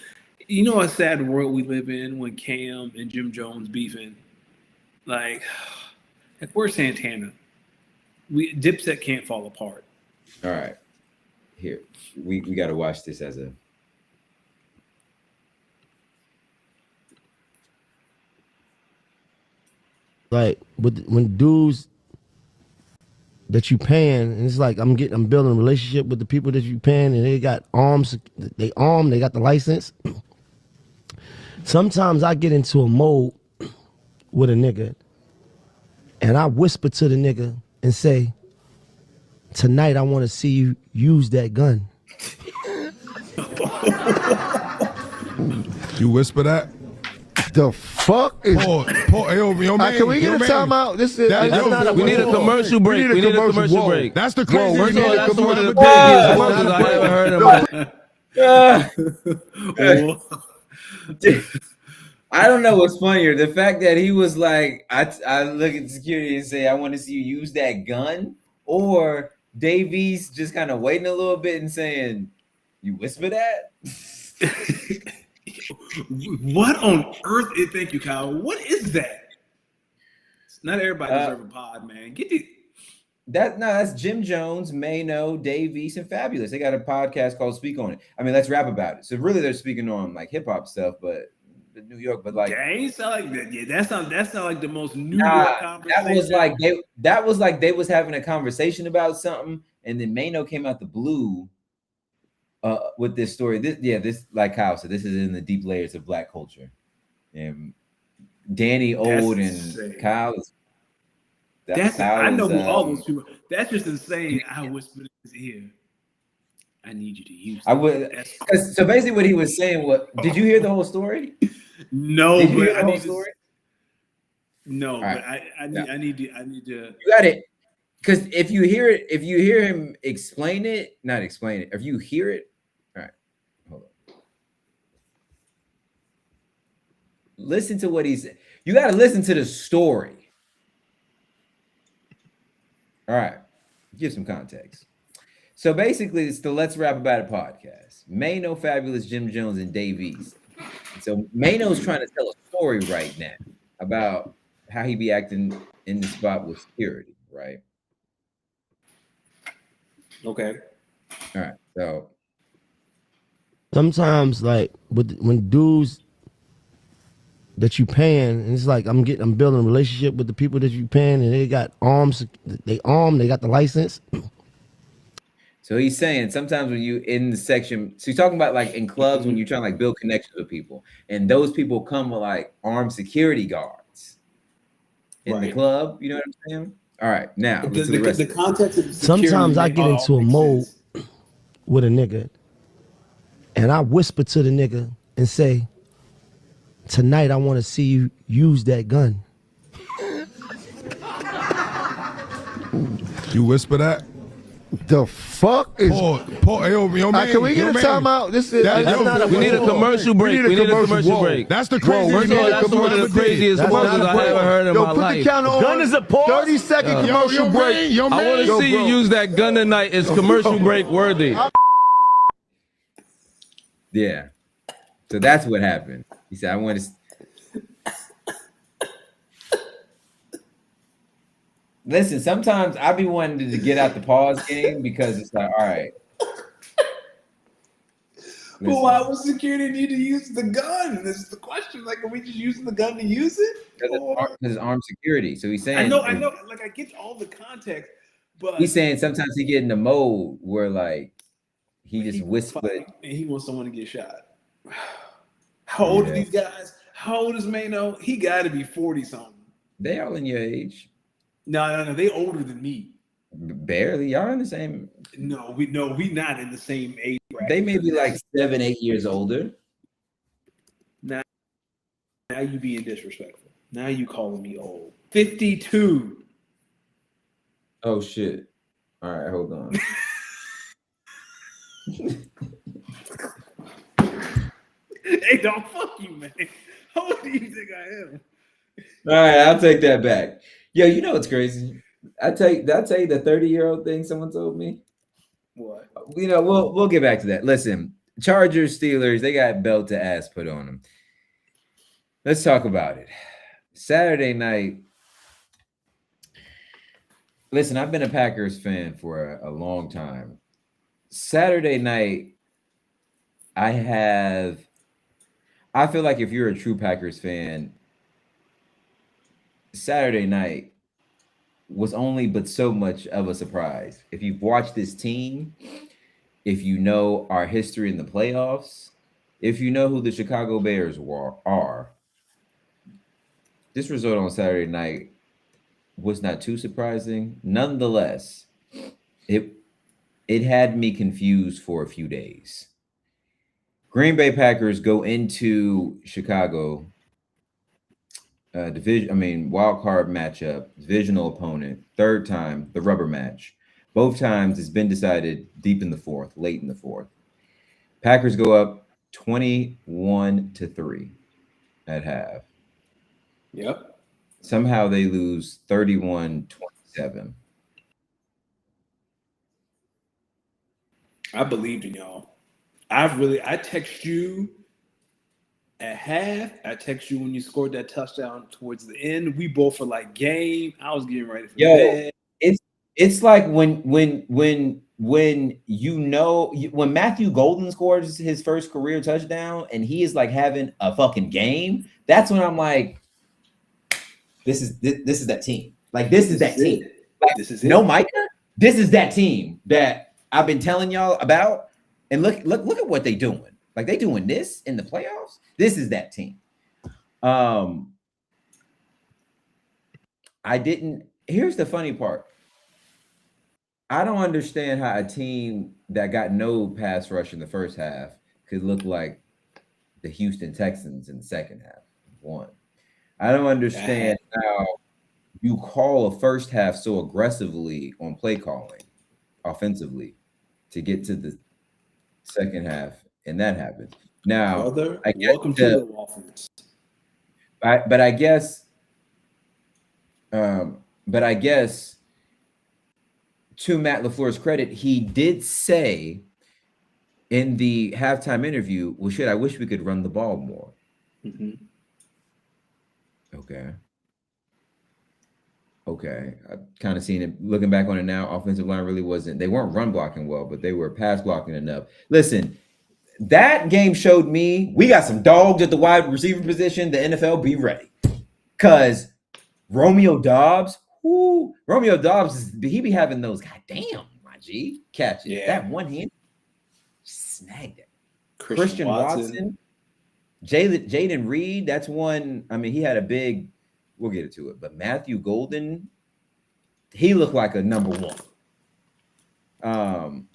You know, a sad world we live in when Cam and Jim Jones beefing. Like where's Santana? Dipset can't fall apart. All right, here we got to watch this as a. Like when dudes that you paying, and it's like I'm building a relationship with the people that you paying, and they got arms, they got the license. Sometimes I get into a mode with a nigga, and I whisper to the nigga and say, Tonight I want to see you use that gun. You whisper that? The fuck is? Paul, yo, man, Can we yo, get a man. timeout? This is That's not a We need a commercial break. We need a commercial break. That's the Whoa, craziest First of all, thing that's you one of the ever did. craziest voices I ever heard in my life. I don't know what's funnier, the fact that he was like, I look at security and say, I want to see you use that gun, or Davies just kind of waiting a little bit and saying, you whisper that? What on earth is? Thank you, Kyle. What is that? Not everybody deserves a pod, man. Get the. That's Jim Jones, Mano, Davies, and Fabulous. They got a podcast called Speak On It. I mean, let's rap about it. So really, they're speaking on like hip hop stuff, but New York. But like, That ain't sound like that. Yeah, that's not like the most New nah, York conversation. that was like they was having a conversation about something, and then Mano came out the blue with this story. This like Kyle said, this is in the deep layers of Black culture, and Danny Old and insane. Kyle is. I know who all those people. That's just insane. I whispered in his ear. I need you to use. I would. So basically, what he was saying. Did you hear the whole story? No, Did you but hear the I whole need story? No, Right. but I need to. You got it. Because if you hear him explain it, not explain it. If you hear it, all right, hold on. Listen to what he's. You got to listen to the story. All right, give some context. So basically, it's the Let's Rap About It podcast. Mano, Fabulous, Jim Jones, and Davies. So Mano's trying to tell a story right now about how he be acting in the spot with security, right? Okay. All right. So Sometimes, like when dudes that you paying, and it's like I'm building a relationship with the people that you paying, and they got arms, they got the license. So he's saying sometimes when you in the section, so he's talking about like in clubs when you're trying to like build connections with people, and those people come with like armed security guards in the club. You know what I'm saying? All right, now The context of Sometimes I get into a mode with a nigga, and I whisper to the nigga and say, "Tonight I want to see you use that gun." You whisper that? The fuck is? Paul, yo, man. Can we get a timeout? This is We need a commercial break. We need a commercial break. That's the craziest First of all, that's one of the craziest voices I ever heard in my life. Gun is a pause. 30-second commercial break. Yo, I want to see you use that gun tonight. It's commercial break worthy. Yeah. So that's what happened. He said, "I want to." Listen, sometimes I be wanting to get out the pause game because it's like, all right. But why would security need to use the gun? This is the question. Like, are we just using the gun to use it? Because it's armed security. So he's saying, I know. Like, I get all the context, but he's saying sometimes he get in the mode where like he just whispered. and he wants someone to get shot. How old are these guys? How old is Mano? He got to be 40 something. They all in your age. No. They older than me. Barely. Y'all in the same. No, we not in the same age bracket. They may be like 7-8 years older. Now you being disrespectful. Now you calling me old. 52. Oh shit. All right, hold on. Hey, dog, fuck you, man. How old do you think I am? All right, I'll take that back. Yo, you know what's crazy? Did I tell you the 30-year-old thing someone told me? What? You know, we'll get back to that. Listen, Chargers, Steelers, they got belt to ass put on them. Let's talk about it. Saturday night. Listen, I've been a Packers fan for a long time. Saturday night, I feel like if you're a true Packers fan, Saturday night was only but so much of a surprise. If you've watched this team, if you know our history in the playoffs, if you know who the Chicago Bears are, this result on Saturday night was not too surprising. Nonetheless, it had me confused for a few days. Green Bay Packers go into Chicago, wild card matchup, divisional opponent, third time, the rubber match. Both times it's been decided deep in the fourth, late in the fourth. Packers go up 21-3 at half. Yep. Somehow they lose 31-27. I believed in y'all. I text you at half. I text you when you scored that touchdown towards the end. We both were like, game. I was getting ready for bed. It's like when Matthew Golden scores his first career touchdown and he is like having a fucking game. That's when I'm like, this is that team. Like this is that team. Like This is no Micah. This is that team that I've been telling y'all about. And look at what they doing. Like they doing this in the playoffs. This is that team. Here's the funny part. I don't understand how a team that got no pass rush in the first half could look like the Houston Texans in the second half. One. I don't understand how you call a first half so aggressively on play calling offensively to get to the second half, and that happens. Now, Brother, I guess welcome to the offense. But I guess to Matt LaFleur's credit, he did say in the halftime interview, well, shit, I wish we could run the ball more. Mm-hmm. Okay. I've kind of seen it, looking back on it now, offensive line really they weren't run blocking well, but they were pass blocking enough. Listen, that game showed me we got some dogs at the wide receiver position. The NFL, be ready. Because Romeo Doubs, he be having those, goddamn, my G, catches. Yeah. That one hand, snagged it. Christian Watson, Jaden Reed, that's one. I mean, he had a big, we'll get into it, but Matthew Golden, he looked like a number one.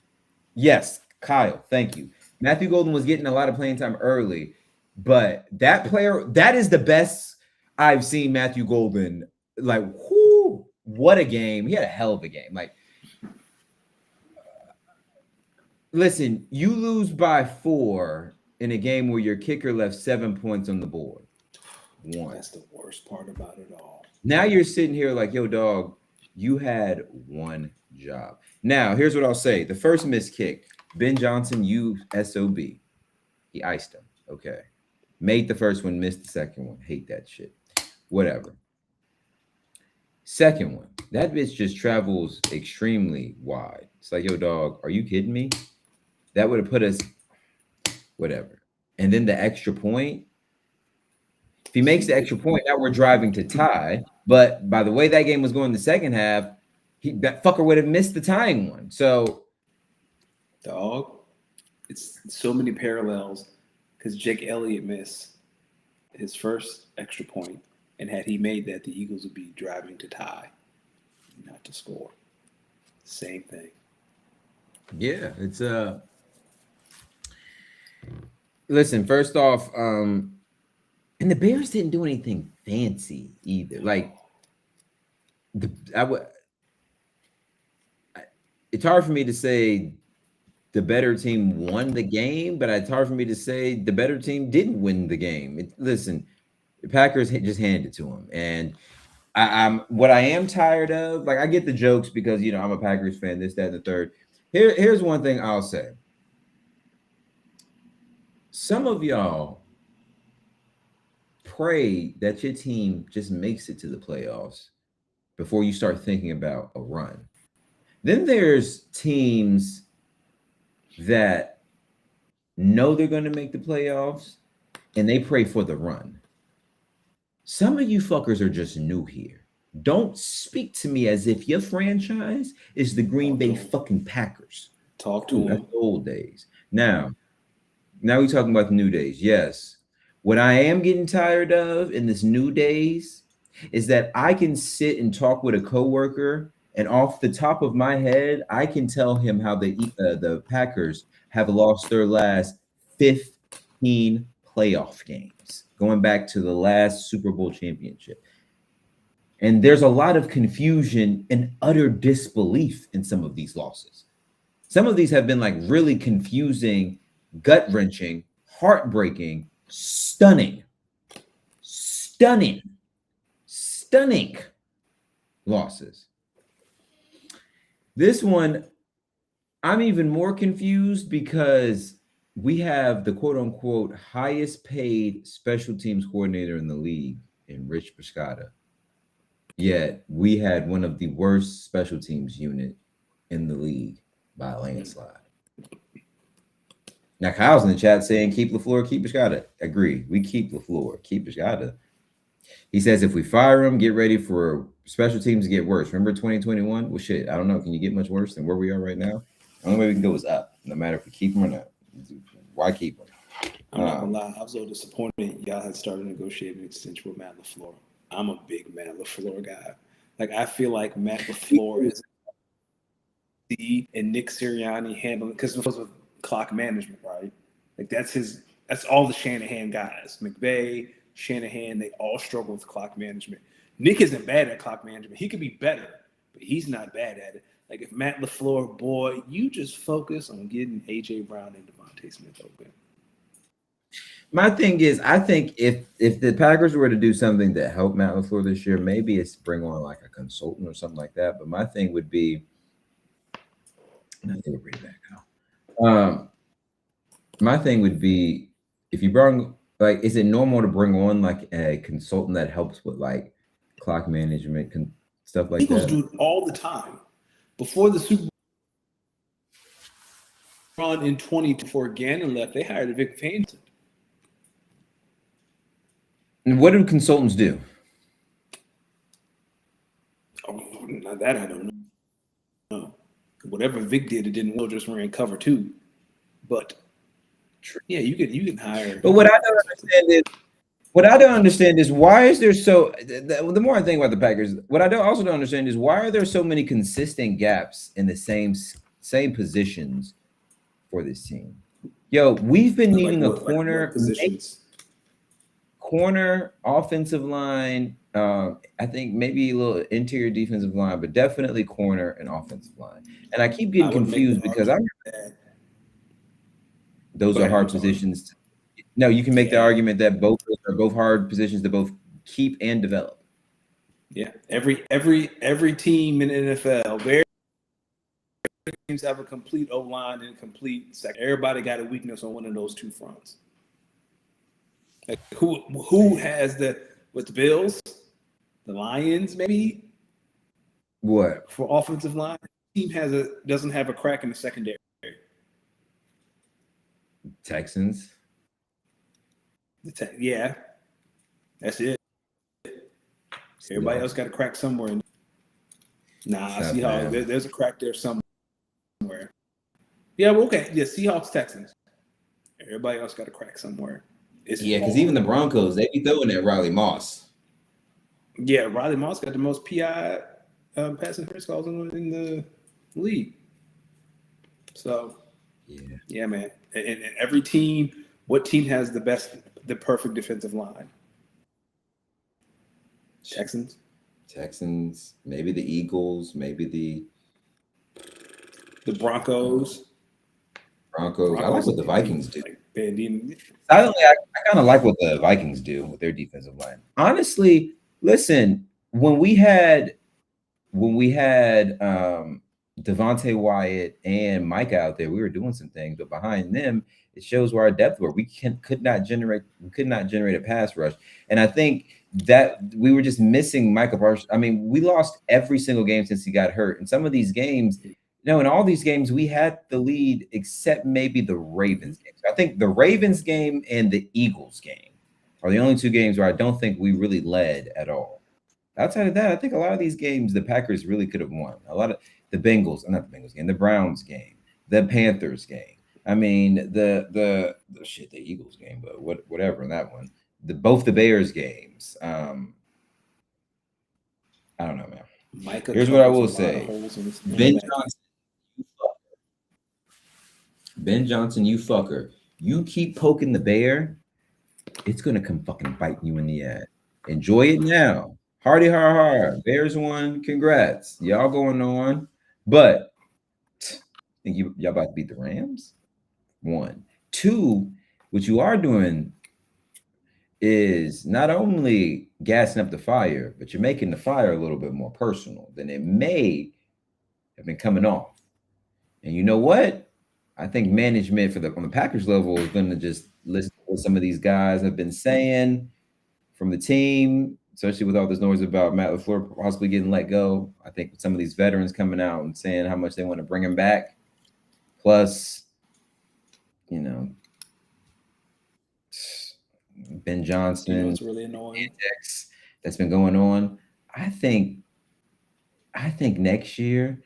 Yes, Kyle, thank you. Matthew Golden was getting a lot of playing time early, but that is the best I've seen Matthew Golden. Like, whoo, what a game. He had a hell of a game. Like, listen, you lose by 4 in a game where your kicker left 7 points on the board. One. That's the worst part about it all. Now you're sitting here like, yo, dog, you had one job. Now, here's what I'll say. The first missed kick, Ben Johnson, SOB. He iced him. Okay. Made the first one, missed the second one. Hate that shit. Whatever. Second one, that bitch just travels extremely wide. It's like, yo, dog, are you kidding me? That would have put us, whatever. And then the extra point. If he makes the extra point, now we're driving to tie. But by the way that game was going the second half, that fucker would have missed the tying one. So, dog, it's so many parallels because Jake Elliott missed his first extra point. And had he made that, the Eagles would be driving to tie, not to score. Same thing. Yeah, it's listen, first off, and the Bears didn't do anything fancy either. Like it's hard for me to say the better team won the game, but it's hard for me to say the better team didn't win the game. Listen, the Packers just handed it to them. And what I am tired of, like, I get the jokes because, you know, I'm a Packers fan, this, that, and the third. Here's one thing I'll say. Some of y'all pray that your team just makes it to the playoffs before you start thinking about a run. Then there's teams that know they're going to make the playoffs and they pray for the run. Some of you fuckers are just new here. Don't speak to me as if your franchise is the Green Bay fucking Packers. Talk to That's him. the old days. Now we're talking about the new days. Yes. What I am getting tired of in this new days is that I can sit and talk with a coworker And off the top of my head, I can tell him how the Packers have lost their last 15 playoff games, going back to the last Super Bowl championship. And there's a lot of confusion and utter disbelief in some of these losses. Some of these have been like really confusing, gut wrenching, heartbreaking, stunning losses. This one, I'm even more confused because we have the quote unquote highest paid special teams coordinator in the league in Rich Biscotta. Yet we had one of the worst special teams unit in the league by a landslide. Now Kyle's in the chat saying keep LaFleur, keep Biscotta. Agree. We keep LaFleur, keep Biscotta. He says if we fire him, get ready for special teams to get worse. Remember 2021? Well, shit, I don't know. Can you get much worse than where we are right now? The only way we can go is up, no matter if we keep him or not. Why keep him? I'm not gonna lie. I was so disappointed y'all had started negotiating an extension with Matt LaFleur. I'm a big Matt LaFleur guy. Like I feel like Matt LaFleur is and Nick Sirianni handling because it was with clock management, right? Like that's all the Shanahan guys. McVay, Shanahan, they all struggle with clock management. Nick isn't bad at clock management. He could be better, but he's not bad at it. Like if Matt LaFleur, boy, you just focus on getting AJ Brown and Devontae Smith open. My thing is, I think if the Packers were to do something to help Matt LaFleur this year, maybe it's bring on like a consultant or something like that. But my thing would be, nothing to bring back now. My thing would be if you bring like, is it normal to bring on like a consultant that helps with like clock management stuff like Eagles that? do it all the time. Before the Super Bowl run in 2024, Gannon left. They hired Vic Fangio. And what do consultants do? Oh, not that I don't know. Whatever Vic did, it didn't well just ran cover two. But yeah, you can hire. But what I don't understand is why is there so the more I think about the Packers, what I also don't understand is why are there so many consistent gaps in the same positions for this team? Yo, we've been needing a corner, positions. Corner, offensive line. I think maybe a little interior defensive line, but definitely corner and offensive line. And I keep getting confused because those are hard positions. No, you can make the argument that both are both hard positions to both keep and develop. Yeah, every team in the NFL, very teams have a complete O line and a complete second. Everybody got a weakness on one of those two fronts. Like who has with the Bills, the Lions, maybe? What for offensive line? The team doesn't have a crack in the secondary. Texans. Yeah, that's it. Everybody else got a crack somewhere. Seahawks. There's a crack there somewhere. Yeah, well, okay. Yeah, Seahawks, Texans. Everybody else got a crack somewhere. Because even the Broncos, they be throwing at Riley Moss. Yeah, Riley Moss got the most PI pass interference calls in the league. So, yeah, man. And every team, what team has the perfect defensive line? Texans, maybe the Eagles, maybe the Broncos. I like what the Vikings do. Silently, I kind of like what the Vikings do with their defensive line. Honestly, listen, when we had Devontae Wyatt and Mike out there, we were doing some things, but behind them, it shows where our depth were. We could not generate a pass rush, and I think that we were just missing Micah Parsons. I mean, we lost every single game since he got hurt, and some of these games. No, in all these games, we had the lead except maybe the Ravens game. So I think the Ravens game and the Eagles game are the only two games where I don't think we really led at all. Outside of that, I think a lot of these games the Packers really could have won. A lot of the the Browns game, the Panthers game. I mean, the Eagles game, but whatever in that one. Both the Bears games. I don't know, man. Micah Here's what I covers a will lot of say. holes in this Ben back. Johnson, Ben Johnson, you fucker. You keep poking the bear, it's gonna come fucking bite you in the ass. Enjoy it now. Hardy har har. Bears won. Congrats. Y'all going on. But think y'all about to beat the Rams? One. Two, what you are doing is not only gassing up the fire, but you're making the fire a little bit more personal than it may have been coming off. And you know what? I think management on the Packers level is going to just listen to what some of these guys have been saying from the team, especially with all this noise about Matt LaFleur possibly getting let go. I think with some of these veterans coming out and saying how much they want to bring him back, plus, you know, Ben Johnson, You know, it's really annoying. that's been going on. I think next year,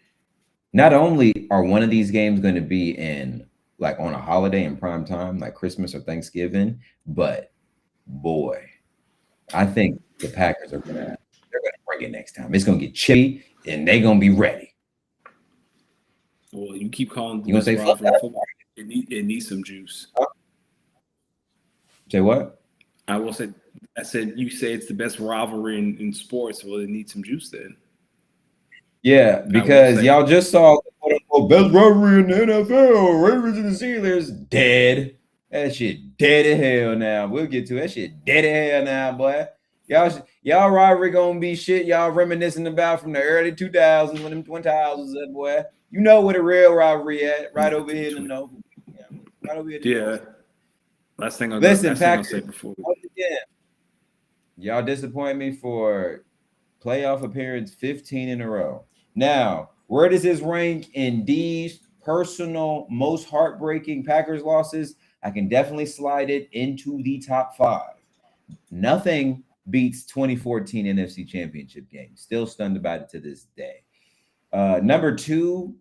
not only are one of these games going to be in like on a holiday in prime time, like Christmas or Thanksgiving, but boy, I think the Packers they're gonna bring it next time. It's gonna get chippy and they're gonna be ready. Well, you keep calling You gonna say fuck that? football. It needs some juice. Say what? I said you say it's the best rivalry in sports. Well, it needs some juice then. Yeah, because y'all just saw the best rivalry in the NFL, Ravens and the Steelers, dead. That shit dead as hell now. We'll get to it. That shit dead as hell now, boy. Y'all rivalry gonna be shit y'all reminiscing about from the early 2000s when them 2000s, that boy. You know where the real rivalry at, right over here in the know. Yeah, right over here. Yeah. Last thing I'll say before. Again, y'all disappoint me for playoff appearance 15 in a row. Now, where does this rank in D's personal most heartbreaking Packers losses? I can definitely slide it into the top 5. Nothing beats 2014 NFC Championship game. Still stunned about it to this day. Number 2,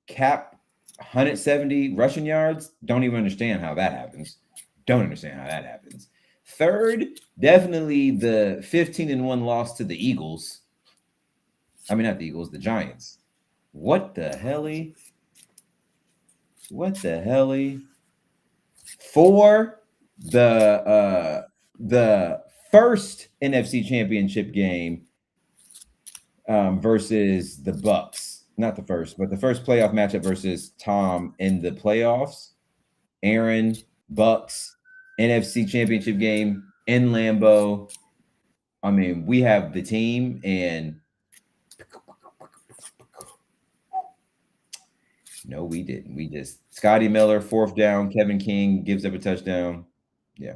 Cap 170 rushing yards. Don't even understand how that happens. Don't understand how that happens. Third, definitely the 15-1 loss to the Eagles. I mean, not the Eagles, the Giants. What the helly? What the helly? 4, the first NFC Championship game versus the Bucks. Not the first, but the first playoff matchup versus Tom in the playoffs. Aaron, Bucks, NFC Championship game in Lambeau. I mean, we have the team, and no, we didn't. We just Scotty Miller, 4th down, Kevin King gives up a touchdown. Yeah.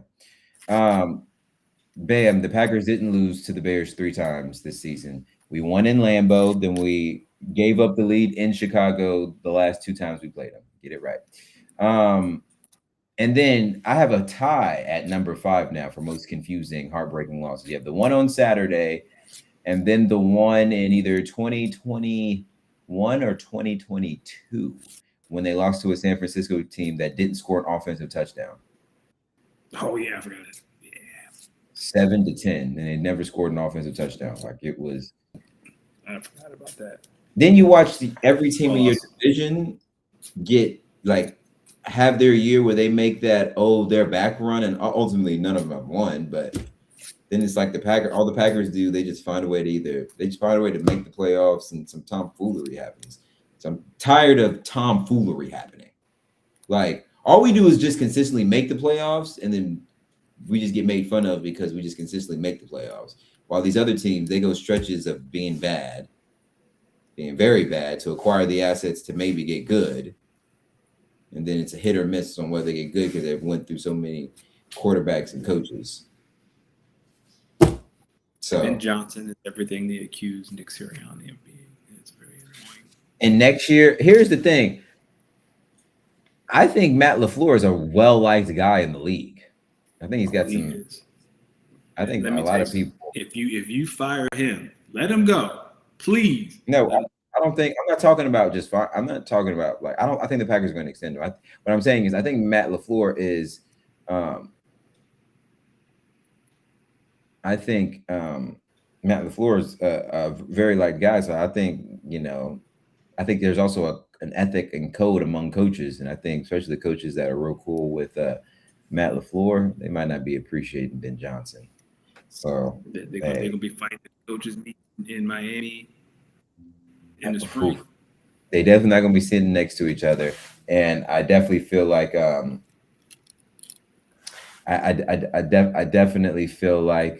Bam, the Packers didn't lose to the Bears 3 times this season. We won in Lambeau, then we gave up the lead in Chicago the last 2 times we played them. Get it right. And then I have a tie at number 5 now for most confusing, heartbreaking losses. You have the one on Saturday, and then the one in either 2021 or 2022 when they lost to a San Francisco team that didn't score an offensive touchdown. Oh yeah, I forgot it. Yeah. 7-10, and they never scored an offensive touchdown. Like it was. I forgot about that. Then you watch every team in your division get like have their year where they make that their back run, and ultimately none of them have won. But then it's like all the Packers do, they just find a way to make the playoffs, and some tomfoolery happens. So I'm tired of tomfoolery happening. Like all we do is just consistently make the playoffs, and then we just get made fun of because we just consistently make the playoffs. While these other teams, they go stretches of being bad, being very bad, to acquire the assets to maybe get good. And then it's a hit or miss on whether they get good because they've went through so many quarterbacks and coaches. So Ben Johnson is everything they accuse Nick Sirianni of being. It's very annoying. And next year, here's the thing. I think Matt LaFleur is a well-liked guy in the league. I think he's got some. Is. I think a lot of people. If you fire him, let him go, please. No, I don't think. I'm not talking about just fire. I'm not talking about like. I think the Packers are going to extend him. What I'm saying is, I think Matt LaFleur is. I think Matt LaFleur is a very light guy, so I think I think there's also an ethic and code among coaches, and I think especially the coaches that are real cool with Matt LaFleur, they might not be appreciating Ben Johnson. So They're hey, gonna be fighting coaches meet in Miami in the oof, spring. they definitely not going to be sitting next to each other, and I definitely feel like I definitely feel like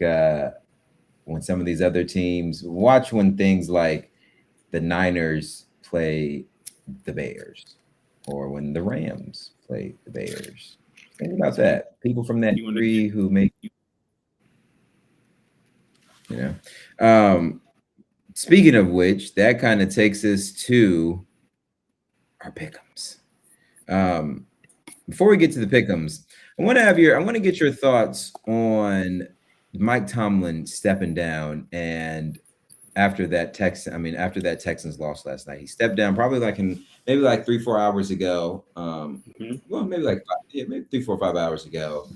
when some of these other teams watch when things like the Niners play the Bears or when the Rams play the Bears. Think about So that. People from that you want to tree who make you know. Speaking of which, that kind of takes us to our pick'ems. Um, Before we get to the pick'ems, I want to get your thoughts on Mike Tomlin stepping down and after that Texans loss last night. He stepped down probably like in maybe like 3-4 hours ago. Mhm. Well, maybe like maybe 3 4 5 hours ago.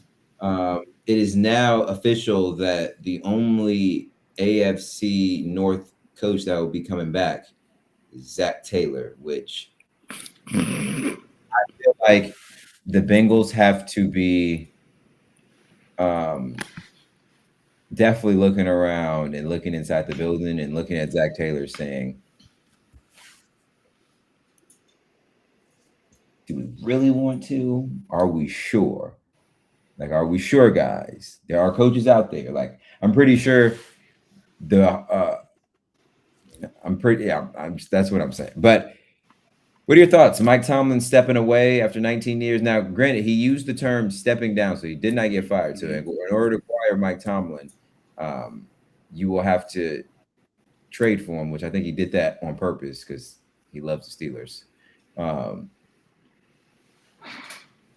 It is now official that the only AFC North coach that will be coming back is Zach Taylor, which I feel like the Bengals have to be um, definitely looking around and looking inside the building and looking at Zach Taylor saying, do we really want to? Are we sure? Like, are we sure, guys? There are coaches out there. Like, I'm pretty sure the I'm pretty yeah, that's what I'm saying. But what are your thoughts? Mike Tomlin stepping away after 19 years. Now, granted, he used the term stepping down, so he did not get fired. So, in order to acquire Mike Tomlin, um, you will have to trade for him, which I think he did that on purpose because he loves the Steelers. Um,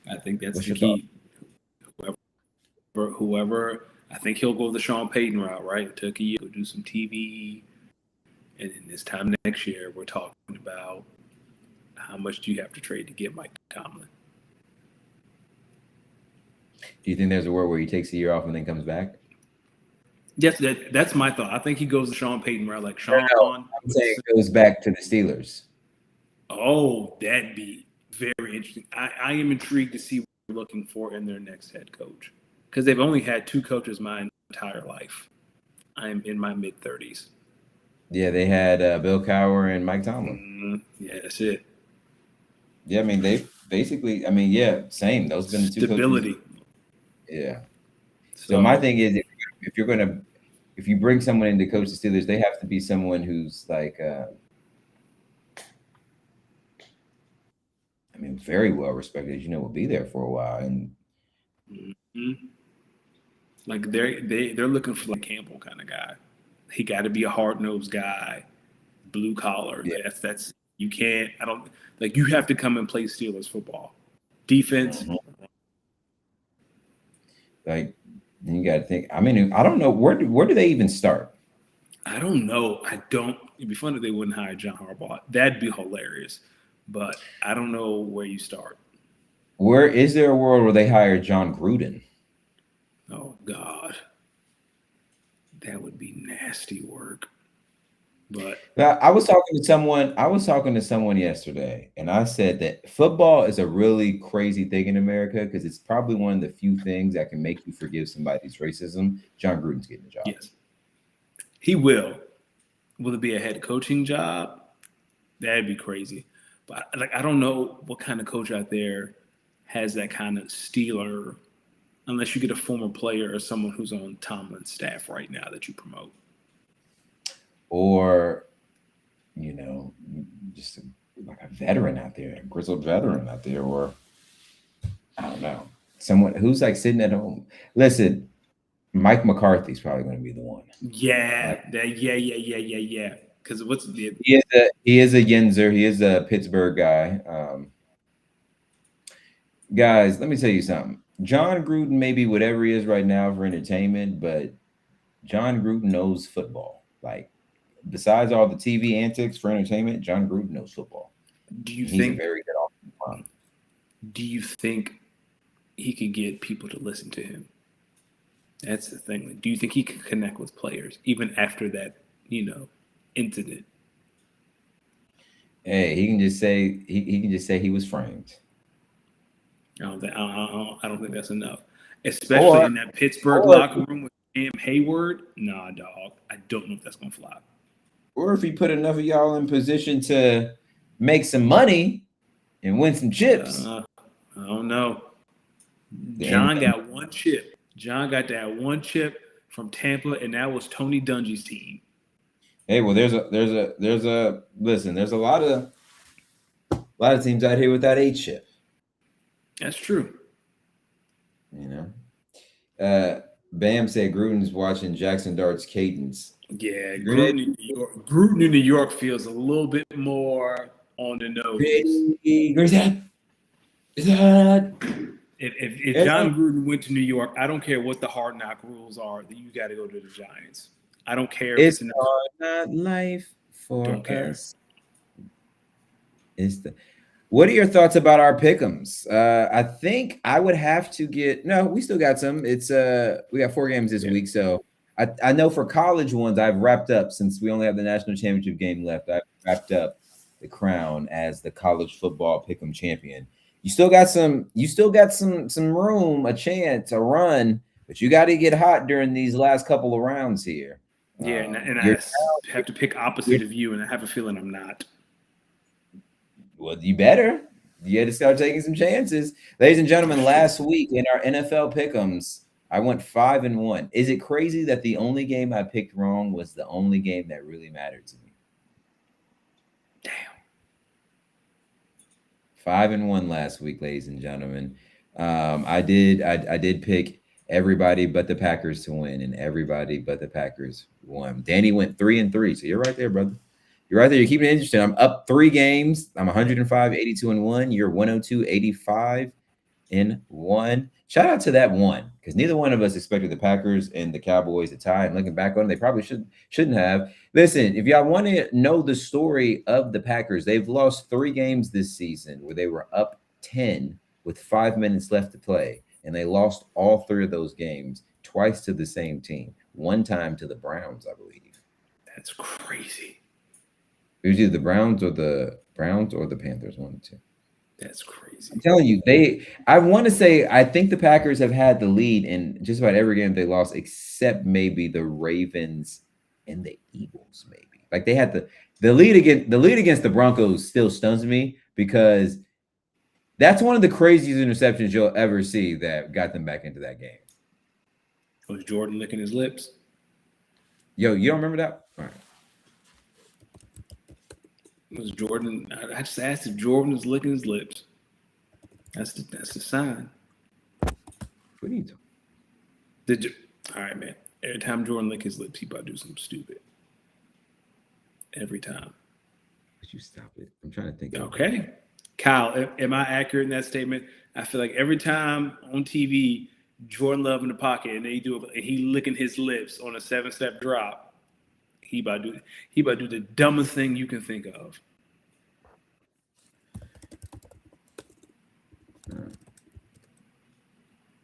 I think that's what's the your thought? key. Whoever, I think he'll go the Sean Payton route, right? It took a year to do some TV, and then this time next year, we're talking about how much do you have to trade to get Mike Tomlin. Do you think there's a world where he takes a year off and then comes back? Yes, that's my thought. I think he goes the Sean Payton route, like No, Sean. no, I'm saying it goes back to the Steelers. Oh, that'd be very interesting. I am intrigued to see what they're looking for in their next head coach because they've only had two coaches my entire life. I'm in my mid-30s. Yeah, they had Bill Cowher and Mike Tomlin. Yeah, that's it. Yeah, I mean they basically. I mean, yeah, same. Those have been the two coaches. Stability. Yeah. So my So thing is, if you're gonna if you bring someone in to coach the Steelers, they have to be someone who's like, I mean, very well respected. Will be there for a while. And mhm. Like they're looking for like Campbell kind of guy. He got to be a hard nosed guy, blue collar. yeah, That's you can't. I don't like you have to come and play Steelers football. Defense. mhm. Like then you got to think. I mean, I don't know where do they even start? I don't know. I don't. It'd be fun if they wouldn't hire John Harbaugh. That'd be hilarious. But I don't know where you start. Where is there a world where they hire John Gruden? Oh God, that would be nasty work. But Now, I was talking to someone. I was talking to someone yesterday, and I said that football is a really crazy thing in America because it's probably one of the few things that can make you forgive somebody's racism. John Gruden's getting a job. yes, he will. Will it be a head coaching job? That'd be crazy. But like, I don't know what kind of coach out there has that kind of Steeler, unless you get a former player or someone who's on Tomlin's staff right now that you promote. Or, just like a veteran out there, a grizzled veteran out there, or I don't know, someone who's like sitting at home. Listen, Mike McCarthy's probably going to be the one. Yeah, Like, yeah. Because what's the he is a Yinzer. He is a Pittsburgh guy. Guys, let me tell you something. John Gruden may be whatever he is right now for entertainment, but John Gruden knows football. Like, besides all the TV antics for entertainment, John Gruden knows football. do you He's a think? very good offensive mind. Do you think he could get people to listen to him? That's the thing. Like, do you think he can connect with players even after that, incident? Hey, he can just say he can just say he was framed. I don't think that's enough, especially in that Pittsburgh or locker room with Cam Hayward. Nah, dog. I don't know if that's gonna fly. or if he put enough of y'all in position to make some money and win some chips. I don't know. And John got one chip. John got that one chip from Tampa, and that was Tony Dungy's team. hey, well, there's a listen. There's a lot of teams out here with that 8 chip. That's true. Bam said Gruden's watching Jackson Dart's cadence. Yeah, Gruden in New York. Gruden in New York feels a little bit more on the nose. Is that? If John Gruden went to New York, I don't care what the hard knock rules are. That you got to go to the Giants. I don't care. It's not life for Don't care. us. What are your thoughts about our pick'ems? I think I would have to we still got some. It's we got 4 games this week, so I know for college ones I've wrapped up since we only have the national championship game left. I've wrapped up the crown as the college football pick'em champion. You still got some room, a chance, a run, but you got to get hot during these last couple of rounds here. Yeah, and I have to pick opposite of you, and I have a feeling I'm not. Well, you better. You had to start taking some chances. Ladies and gentlemen, last week in our NFL pick'ems, I went 5-1. Is it crazy that the only game I picked wrong was the only game that really mattered to me? Damn. 5-1 last week, ladies and gentlemen. I did pick everybody but the Packers to win, and everybody but the Packers won. Danny went 3-3, so you're right there, brother. You're right there. You're keeping it interesting. I'm up 3 games. I'm 105, 82-1. You're 102, 85-1. Shout out to that one, because neither one of us expected the Packers and the Cowboys to tie. And looking back on it, they probably shouldn't have. Listen, if y'all want to know the story of the Packers, they've lost 3 games this season where they were up 10 with 5 minutes left to play. And they lost all 3 of those games, twice to the same team, one time to the Browns, I believe. That's crazy. It was either the Browns or the Panthers, 1 or 2. That's crazy. I'm telling you, I think the Packers have had the lead in just about every game they lost, except maybe the Ravens and the Eagles, maybe. Like they had the lead against the Broncos still stuns me, because that's one of the craziest interceptions you'll ever see that got them back into that game. Was Jordan licking his lips? Yo, you don't remember that? All right. Was Jordan? I just asked if Jordan was licking his lips. That's the sign. What are you talking? All right, man. Every time Jordan lick his lips, he about to do something stupid. Every time. Would you stop it? I'm trying to think. Okay. Kyle, am I accurate in that statement? I feel like every time on TV, Jordan Love in the pocket and he licking his lips on a 7-step drop. He about to do the dumbest thing you can think of.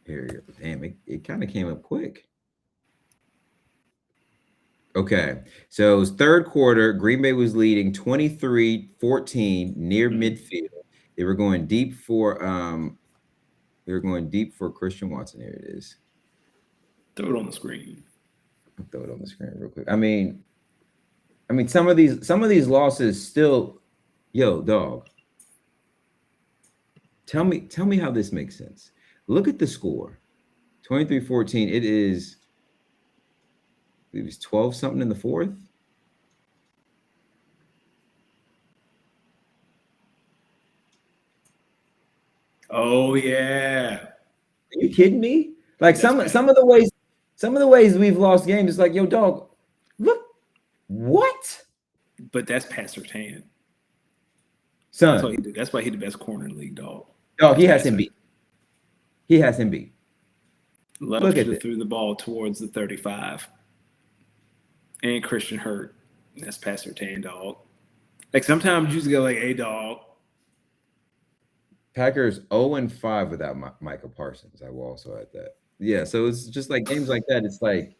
Here we go. Damn, it kind of came up quick. Okay, so it was third quarter. Green Bay was leading 23-14 near midfield. They were going deep for Christian Watson. Here it is. Throw it on the screen. I'll throw it on the screen real quick. I mean, some of these losses still, yo, dog. Tell me how this makes sense. Look at the score. 23-14. It was 12 something in the fourth. Oh yeah. Are you kidding me? Like some of the ways we've lost games, it's like, yo, dog, look, what? But that's Pat Surtain. Son. That's why he's the best corner in the league, dog. Dog, he has him beat. He has him beat. Love should have threw the ball towards the 35. And Christian hurt. That's Pat Surtain, dog. Like sometimes you just go like, hey, dog. Packers 0-5 without Micah Parsons. I will also add that. Yeah, so it's just like games like that. It's like,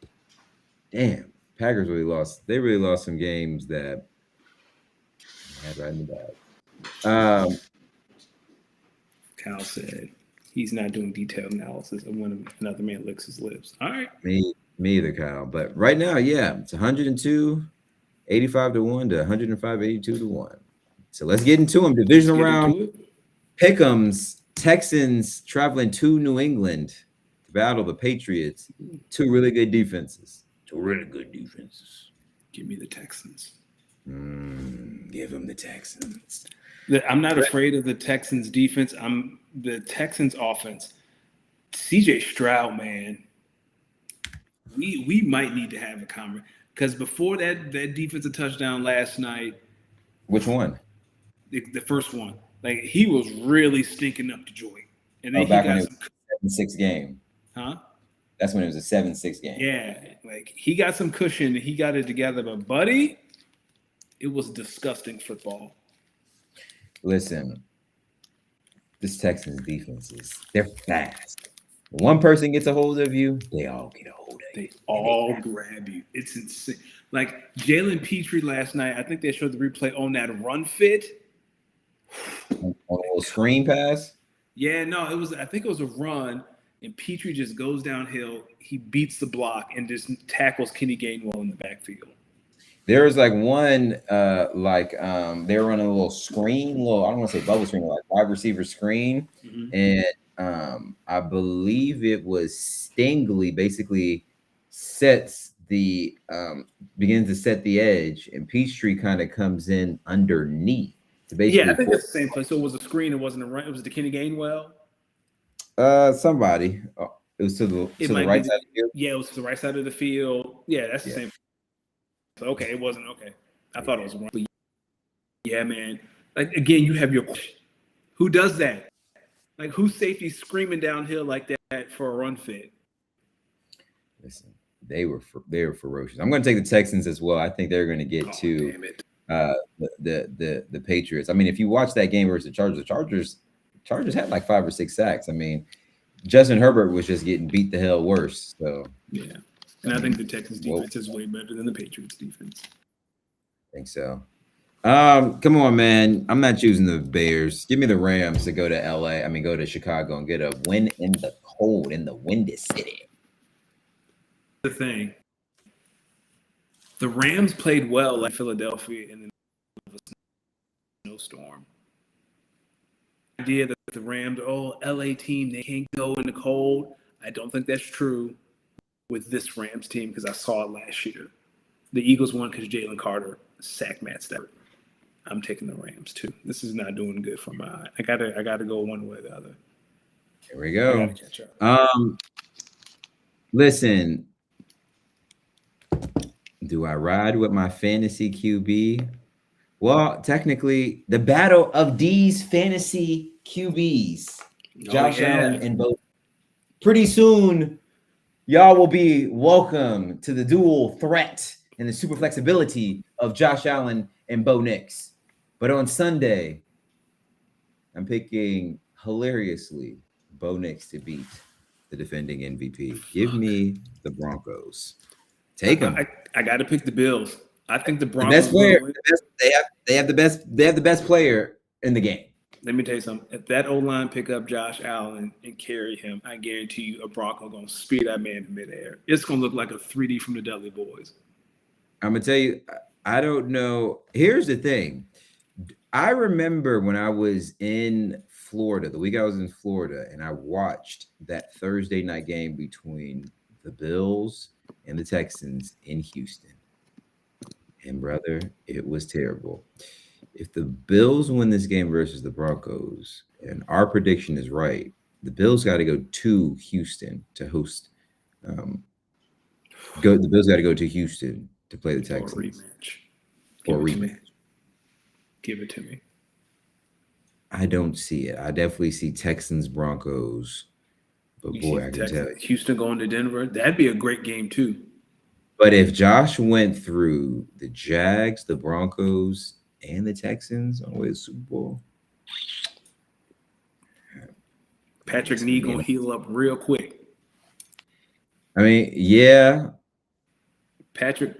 damn, Packers really lost. They really lost some games that they had right in the bag. Kyle said he's not doing detailed analysis of when another man licks his lips. All right. Me either, Kyle. But right now, yeah, it's 102, 85 to 1 to 105, 82 to 1. So let's get into them. Let's Divisional get round. into it. Pick'ems, Texans traveling to New England to battle the Patriots. Two really good defenses. Two really good defenses. Give me the Texans. Give them the Texans. I'm not afraid of the Texans defense. I'm the Texans offense. CJ Stroud, man. We might need to have a conversation because before that defensive touchdown last night, Which one? the first one, like he was really stinking up the joint, and then Oh, he back when got it was some, 7-6 game. huh? That's when it was a 7-6 game. Yeah, like he got some cushion and he got it together, but buddy, it was disgusting football. Listen, this Texans defense they're fast. When one person gets a hold of you, they all get a hold of you. They all grab you. It's insane. Like Jalen Petrie last night, I think they showed the replay on that run fit. On a little screen pass. Yeah, no, I think it was a run, and Petrie just goes downhill. He beats the block and just tackles Kenny Gainwell in the backfield. There was like one, they were running a little screen, I don't want to say bubble screen, like wide receiver screen, and I believe it was Stingley basically begins to set the edge, and Peachtree kind of comes in underneath to basically. Yeah, I think that's the same place. So it was a screen. It wasn't a run. It was the Kenny Gainwell. Somebody. It was to the right side of the field. Yeah, it was to the right side of the field. Yeah, that's the same. Okay, it wasn't okay. I thought it was wrong. Yeah, man. Like again, you have your who does that? Like who's safety screaming downhill like that for a run fit? Listen, they were ferocious. I'm going to take the Texans as well. I think they're going to get the Patriots. I mean, if you watch that game versus the Chargers had like 5 or 6 sacks. I mean, Justin Herbert was just getting beat the hell worse. So yeah. And I think the Texans defense is way better than the Patriots defense. I think so. Come on, man. I'm not choosing the Bears. Give me the Rams to go to LA. I mean, go to Chicago and get a win in the cold, in the windy city. The thing. The Rams played well like Philadelphia in the snowstorm. The idea that the Rams, LA team, they can't go in the cold. I don't think that's true with this Rams team because I saw it last year. The Eagles won because Jalen Carter sacked Matt Stafford. I'm taking the Rams too. This is not doing good for my eye. I gotta go one way or the other. Here we go. I gotta catch up. Listen. Do I ride with my fantasy QB? Well, technically, the battle of D's fantasy QBs. Josh Allen and both. Pretty soon, y'all will be welcome to the dual threat and the super flexibility of Josh Allen and Bo Nix. But on Sunday, I'm picking hilariously Bo Nix to beat the defending MVP. Give me the Broncos. Take them. I got to pick the Bills. I think the Broncos. The best player. They have the best player in the game. Let me tell you something. If that O-line pick up Josh Allen and carry him, I guarantee you a Bronco going to speed that man in midair. It's going to look like a 3D from the Dudley Boys. I'm going to tell you, I don't know. Here's the thing. I remember when I was in Florida, the week I was in Florida, and I watched that Thursday night game between the Bills and the Texans in Houston. And brother, it was terrible. If the Bills win this game versus the Broncos, and our prediction is right, the Bills got to go to Houston to host. The Bills got to go to Houston to play the Texans. For a rematch. Give it to me. I don't see it. I definitely see Texans Broncos, but boy, I can tell you. Houston going to Denver, that'd be a great game too. But if Josh went through the Jags, the Broncos, and the Texans on the way to the Super Bowl, Patrick Nee gonna heal up real quick. I mean, yeah, Patrick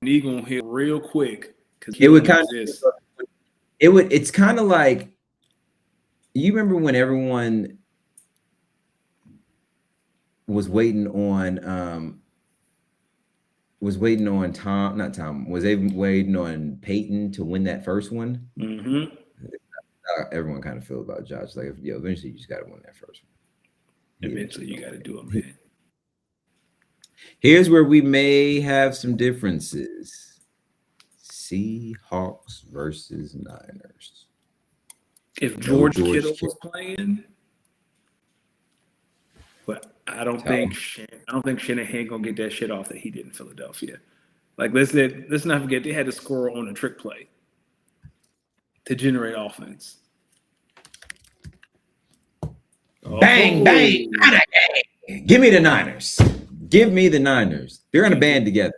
knee gonna hit real quick because he it would don't kind exist. of it's kind of like you remember when everyone was waiting on Tom, not Tom, was they waiting on Peyton to win that first one? Mm-hmm. Everyone kind of feel about Josh. Like, yo, eventually you just got to win that first one. Eventually, you got to do it, man. Here's where we may have some differences. Seahawks versus Niners. If No George George Kittle Kittle. was playing, but I don't Tell think him. Shanahan gonna get that shit off that he did in Philadelphia. Like let's not forget they had to score on a trick play to generate offense. Bang, bang. Give me the Niners. Give me the Niners. They're in a band together.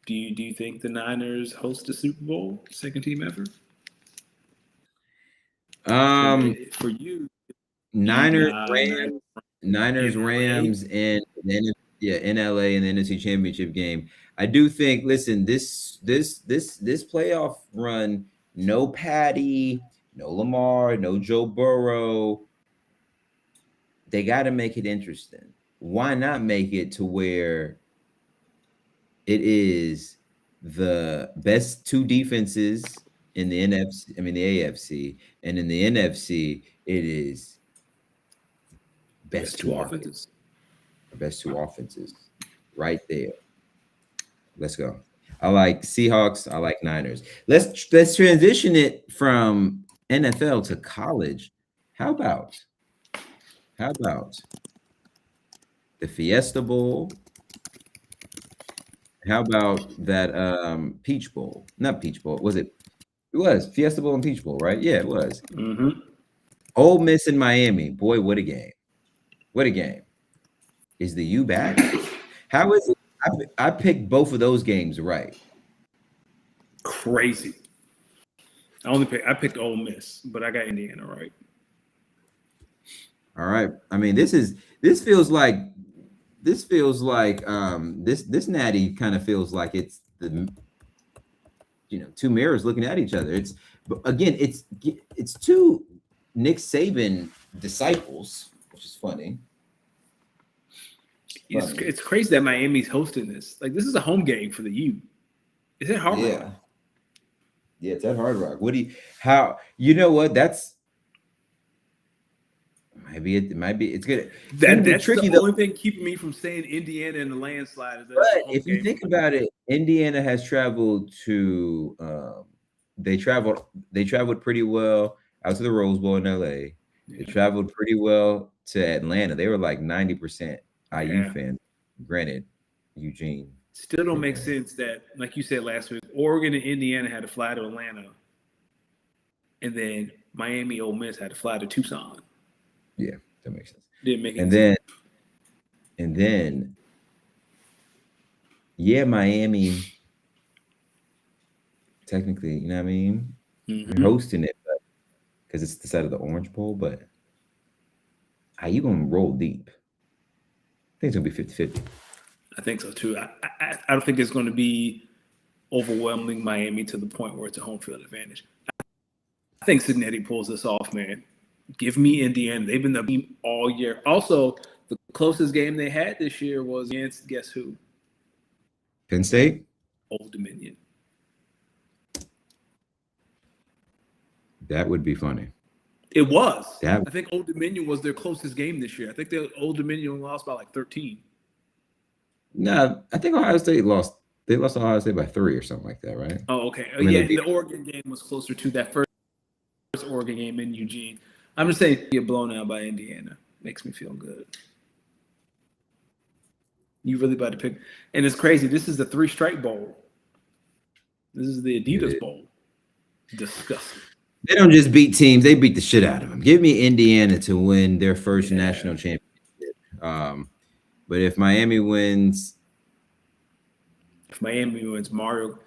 Do you think the Niners host the Super Bowl? Second team effort? For you, Niners, Niners in LA. Rams, and then in LA in the NFC Championship game. I do think. Listen, this playoff run. No Patty, no Lamar, no Joe Burrow. They got to make it interesting. Why not make it to where it is the best two defenses in the NFC, I mean the AFC, and in the NFC, it is best two offenses. Best two offenses. Right there. Let's go. I like Seahawks. I like Niners. Let's transition it from NFL to college. How about the Fiesta Bowl? How about that Peach Bowl? Not Peach Bowl. Was it? It was Fiesta Bowl and Peach Bowl, right? Yeah, it was. Mm-hmm. Ole Miss in Miami. Boy, what a game. What a game. Is the U back? How is it? I picked both of those games right. Crazy. I picked Ole Miss, but I got Indiana right. All right. I mean, this feels like this natty kind of feels like it's the two mirrors looking at each other. It's two Nick Saban disciples, which is funny. It's crazy that Miami's hosting this. Like, this is a home game for the U. Is it Hard Rock? Yeah, it's at Hard Rock. You know what? That's it might be. It's good. That's tricky the though. only thing keeping me from saying Indiana in the landslide. Is that But if you think about it, Indiana has traveled to. They traveled pretty well out to the Rose Bowl in LA. They traveled pretty well to Atlanta. They were like 90% IU fans. Granted, Eugene. Still don't make sense that, like you said last week, Oregon and Indiana had to fly to Atlanta, and then Miami, Ole Miss had to fly to Tucson. Yeah, that makes sense. Didn't make any sense. And then, Miami. Technically, you know what I mean? Mm-hmm. You're hosting it, because it's the side of the Orange Bowl, but are you going to roll deep? I think it's going to be 50-50. I think so, too. I don't think it's going to be overwhelming Miami to the point where it's a home field advantage. I think Cincinnati pulls this off, man. Give me Indiana. They've been the team all year. Also, the closest game they had this year was against, guess who? Penn State? Old Dominion. That would be funny. It was. I think Old Dominion was their closest game this year. I think the Old Dominion lost by like 13. No, I think Ohio State lost. They lost to Ohio State by 3 or something like that, right? Oh, okay. The Oregon game was closer to that first Oregon game in Eugene. I'm just saying, get blown out by Indiana. Makes me feel good. You really about to pick. And it's crazy. This is the 3-strike bowl. This is the Adidas Bowl. Disgusting. They don't just beat teams. They beat the shit out of them. Give me Indiana to win their first national championship. But if Miami wins. Mario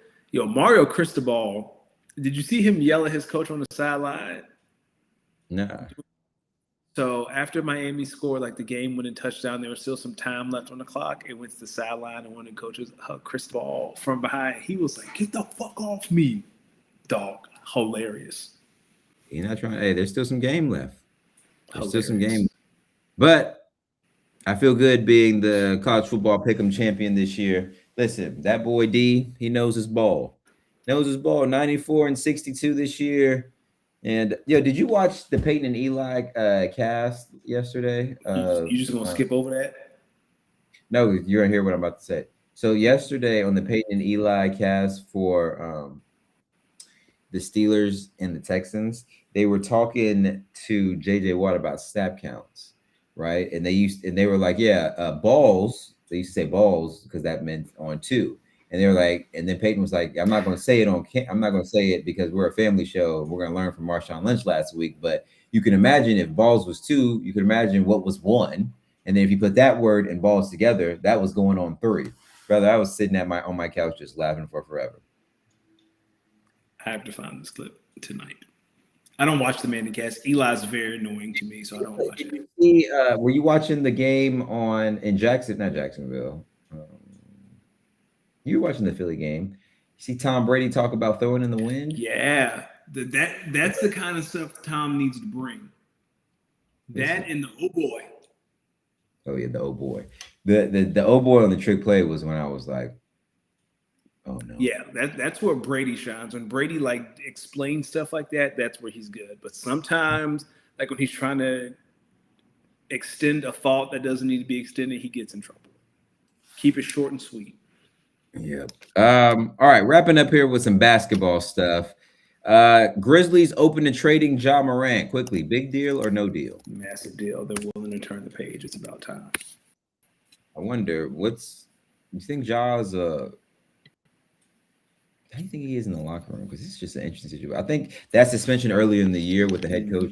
Cristobal, did you see him yell at his coach on the sideline? Nah. So after Miami scored, like the game went in touchdown, there was still some time left on the clock. It went to the sideline, and one of the coaches hugged Chris Ball from behind. He was like, "Get the fuck off me, dog!" Hilarious. You're not trying. Hey, there's still some game left. There's still some Hilarious. game, but I feel good being the college football pick'em champion this year. Listen, that boy D, he knows his ball. Knows his ball. 94 and 62 this year. And did you watch the Peyton and Eli cast yesterday? You just gonna skip over that? No, you're gonna hear what I'm about to say. So yesterday on the Peyton and Eli cast for the Steelers and the Texans, they were talking to JJ Watt about snap counts, right? And they were like, balls. They used to say balls because that meant on two. And they were like, and then Peyton was like, I'm not going to say it because we're a family show. We're going to learn from Marshawn Lynch last week. But you can imagine if balls was two, you can imagine what was one. And then if you put that word and balls together, that was going on three. Brother, I was sitting on my couch just laughing for forever. I have to find this clip tonight. I don't watch the Manning cast. Eli's very annoying to me, so I don't watch it. Were you watching the game in Jacksonville? You were watching the Philly game. You see Tom Brady talk about throwing in the wind? Yeah, that's the kind of stuff Tom needs to bring. That and the oh boy. Oh yeah, the oh boy. The oh boy on the trick play was when I was like, oh no. Yeah, that's where Brady shines. When Brady like explains stuff like that, that's where he's good. But sometimes, like when he's trying to extend a thought that doesn't need to be extended, he gets in trouble. Keep it short and sweet. Yeah. All right, wrapping up here with some basketball stuff. Grizzlies open to trading Ja Morant quickly. Big deal or no deal? Massive deal. They're willing to turn the page. It's about time. I wonder you think Ja's how do you think he is in the locker room? Because it's just an interesting situation. I think that suspension earlier in the year with the head coach.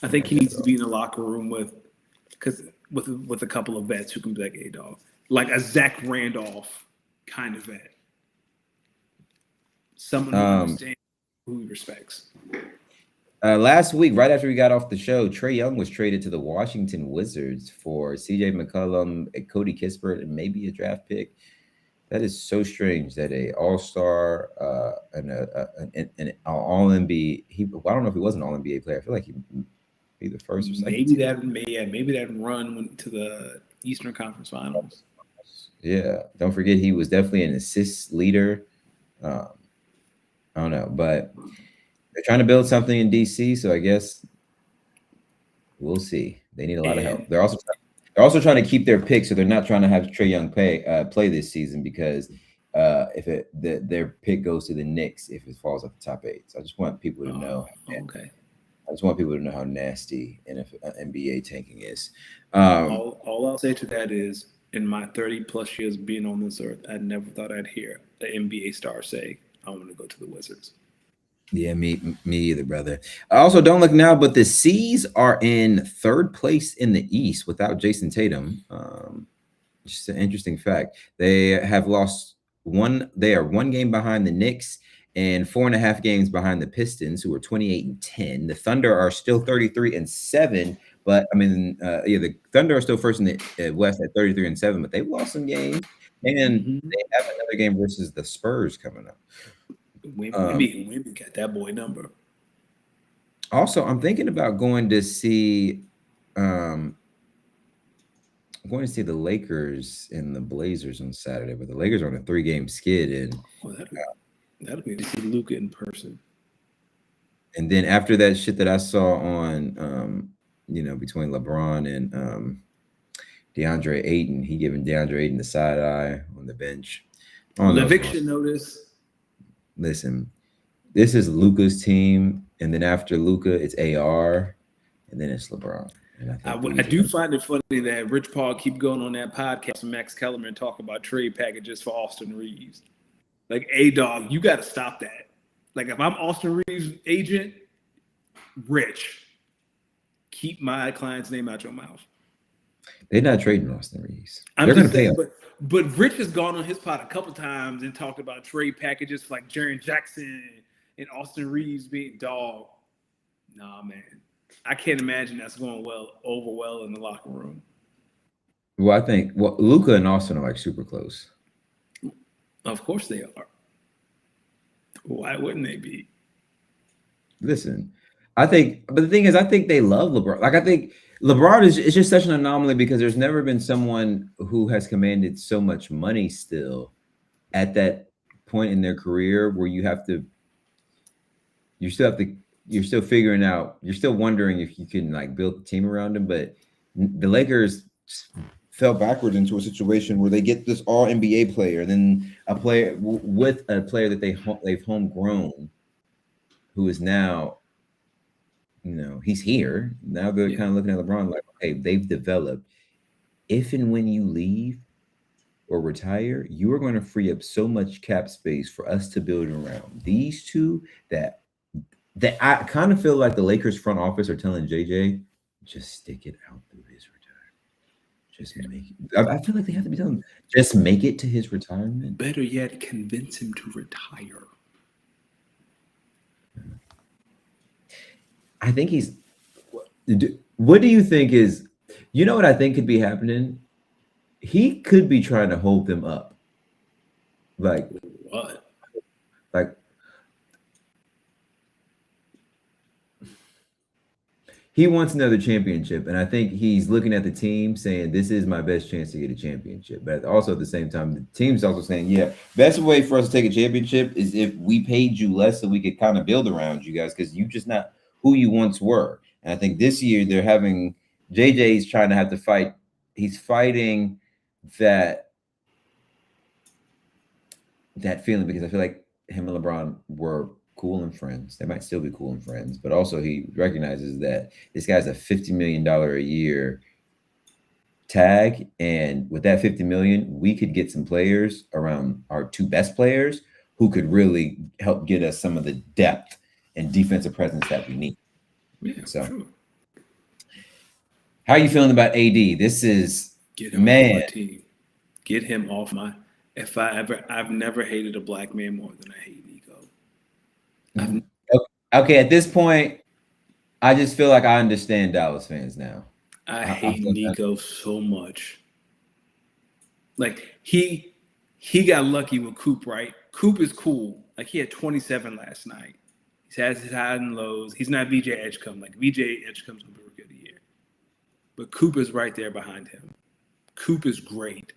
I think he needs to be in the locker room with a couple of vets who can be like, hey, dog. Like a Zach Randolph kind of vet. Someone who understands, who he respects. Last week, right after we got off the show, Trae Young was traded to the Washington Wizards for CJ McCollum, Cody Kispert, and maybe a draft pick. That is so strange that a all-star and an all-NBA. I don't know if he was an all-NBA player. I feel like he be the first or second. Maybe that run went to the Eastern Conference Finals. Yeah, don't forget he was definitely an assist leader. I don't know, but they're trying to build something in DC, so I guess we'll see. They need a lot of help. They're also trying to keep their pick, so they're not trying to have Trae Young play this season because if their pick goes to the Knicks if it falls off the top 8. So I just want people to know. Okay. I just want people to know how nasty NBA tanking is. All I'll say to that is, in my 30+ years being on this earth, I never thought I'd hear the NBA star say, I want to go to the Wizards. Yeah, me either, brother. Also, don't look now, but the C's are in third place in the East without Jason Tatum. Just an interesting fact. They have lost one. They are one game behind the Knicks and 4.5 games behind the Pistons, who are 28-10. The Thunder are still 33-7. But I mean, the Thunder are still first in the West at 33-7, but they've lost some games, and they have another game versus the Spurs coming up. Wemby got that boy number. Also, I'm thinking about going to see the Lakers and the Blazers on Saturday, but the Lakers are on a 3-game skid, and that'll be to see Luka in person. And then after that shit that I saw on between LeBron and DeAndre Ayton, he giving DeAndre Ayton the side eye on the bench. The eviction notice. Listen, this is Luka's team, and then after Luka, it's AR, and then it's LeBron. And I do find it funny that Rich Paul keep going on that podcast and Max Kellerman talk about trade packages for Austin Reeves. Like, hey, dog, you got to stop that. Like, if I'm Austin Reeves' agent, Rich, keep my client's name out your mouth. They're not trading Austin Reeves. They're going to pay him. But Rich has gone on his pod a couple times and talked about trade packages for like Jaren Jackson and Austin Reeves being dog. Nah, man. I can't imagine that's going over well in the locker room. Well, I think Luka and Austin are like super close. Of course they are. Why wouldn't they be? Listen, I think, but the thing is, I think they love LeBron. Like, I think LeBron is just such an anomaly because there's never been someone who has commanded so much money still at that point in their career where you're still figuring out, you're still wondering if you can like build the team around him. But the Lakers fell backwards into a situation where they get this all NBA player, and then a player with a player that they've homegrown, who is now, he's here. Now they're kind of looking at LeBron like, okay, they've developed. If and when you leave or retire, you are going to free up so much cap space for us to build around these two that I kind of feel like the Lakers front office are telling JJ, just stick it out through his retirement. Just make it. I feel like they have to be telling him, just make it to his retirement. Better yet, convince him to retire. I think what do you think is, what I think could be happening? He could be trying to hold them up. Like what? Like he wants another championship, and I think he's looking at the team saying, this is my best chance to get a championship. But also at the same time, the team's also saying, yeah, best way for us to take a championship is if we paid you less so we could kind of build around you guys, because you just not who you once were. And I think this year they're having JJ's trying to have to fight. He's fighting that feeling, because I feel like him and LeBron were cool and friends. They might still be cool and friends, but also he recognizes that this guy's a $50 million a year tag, and with that $50 million, we could get some players around our two best players who could really help get us some of the depth and defensive presence that we need. Yeah, so true. How are you feeling about AD? This is Get him off my team. Get him off my. I've never hated a black man more than I hate Nico. Okay, at this point, I just feel like I understand Dallas fans now. I hate Nico so much. Like he got lucky with Coop, right? Coop is cool. Like he had 27 last night. He has his highs and lows. He's not VJ Edgecombe. Like VJ Edgecombe's gonna be a good year. But Coop is right there behind him. Coop is great.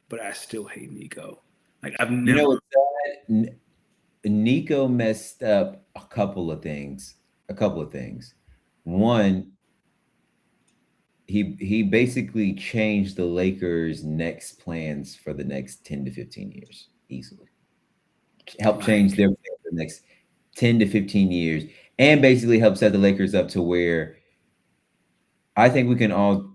But I still hate Nico. Like I've never. Nico messed up a couple of things. One, he basically changed the Lakers' next plans for the next 10 to 15 years easily. Helped change their plans for the next 10 to 15 years, and basically helped set the Lakers up to where I think we can all.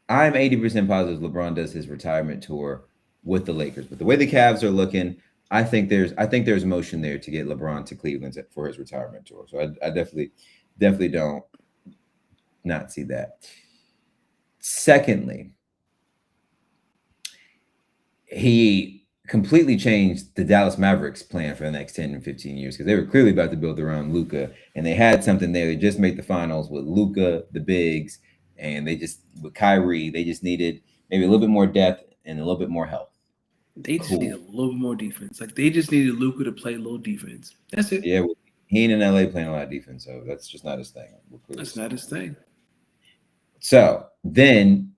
I'm 80% positive LeBron does his retirement tour with the Lakers, but the way the Cavs are looking, I think there's motion there to get LeBron to Cleveland for his retirement tour. So I definitely don't not see that. Secondly, he completely changed the Dallas Mavericks plan for the next 10 and 15 years, because they were clearly about to build around Luka, and they had something there. They just made the finals with Luka, the bigs, and with Kyrie, they just needed maybe a little bit more depth and a little bit more health. They just need a little more defense. Like they just needed Luka to play a little defense. That's it. Yeah, he ain't in LA playing a lot of defense, so that's just not his thing. That's not his thing. So then,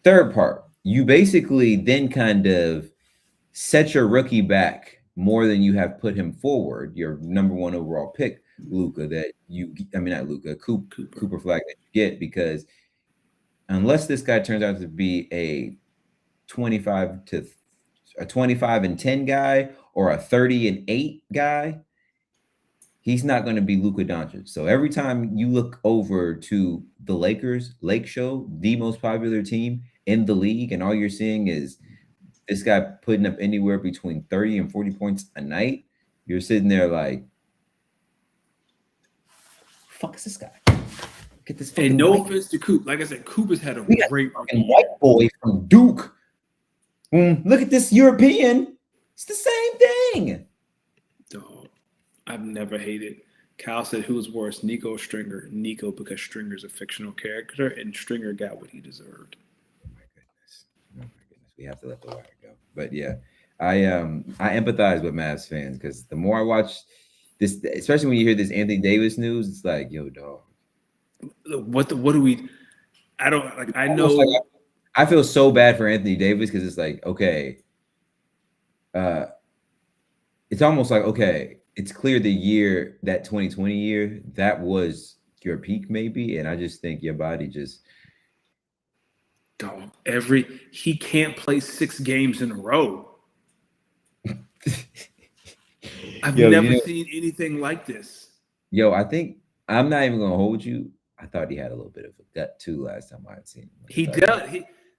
third part, you basically then kind of set your rookie back more than you have put him forward. Your number one overall pick, Cooper Flag that you get, because unless this guy turns out to be a 25 and 10 guy or a 30 and 8 guy, he's not going to be Luka Doncic. So every time you look over to the Lakers, Lake Show, the most popular team in the league, and all you're seeing is this guy putting up anywhere between 30 and 40 points a night, you're sitting there like, fuck is this guy? Get this. And no offense to Coop. Like I said, Coop has had a great white boy from Duke. Look at this European. It's the same thing. Dog. I've never hated. Kyle said, "Who was worse, Nico or Stringer?" Nico, because Stringer's a fictional character, and Stringer got what he deserved. Oh my goodness. Oh my goodness. We have to let the wire go. But yeah, I empathize with Mavs fans because the more I watch this, especially when you hear this Anthony Davis news, it's like, yo, dog. What do we? I don't like. I Almost know. like I feel so bad for Anthony Davis because it's like, okay, it's almost like, okay, it's clear the year, that 2020 year, that was your peak maybe, and I just think your body just Dog, he can't play 6 games in a row. I've yo, never seen anything like this. yo, I think I'm not even gonna hold you. I thought he had a little bit of a gut too last time I had seen him. He does.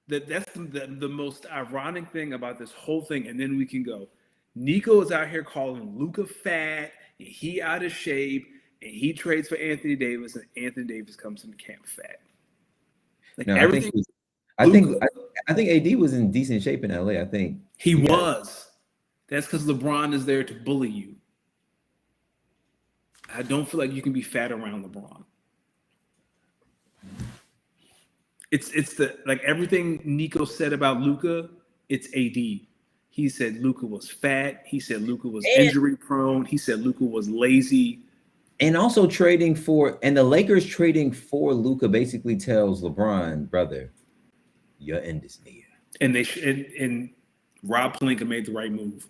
That's the most ironic thing about this whole thing. And then we can go. Nico is out here calling Luka fat, and he out of shape, and he trades for Anthony Davis, and Anthony Davis comes into camp fat. Like No, everything. I think AD was in decent shape in LA. I think he was. That's because LeBron is there to bully you. I don't feel like you can be fat around LeBron. It's the like everything Nico said about Luka, it's AD. He said Luka was fat. He said Luka was injury prone. He said Luka was lazy. And also trading for, and the Lakers trading for Luka basically tells LeBron, brother, your end is near. And and Rob Pelinka made the right move.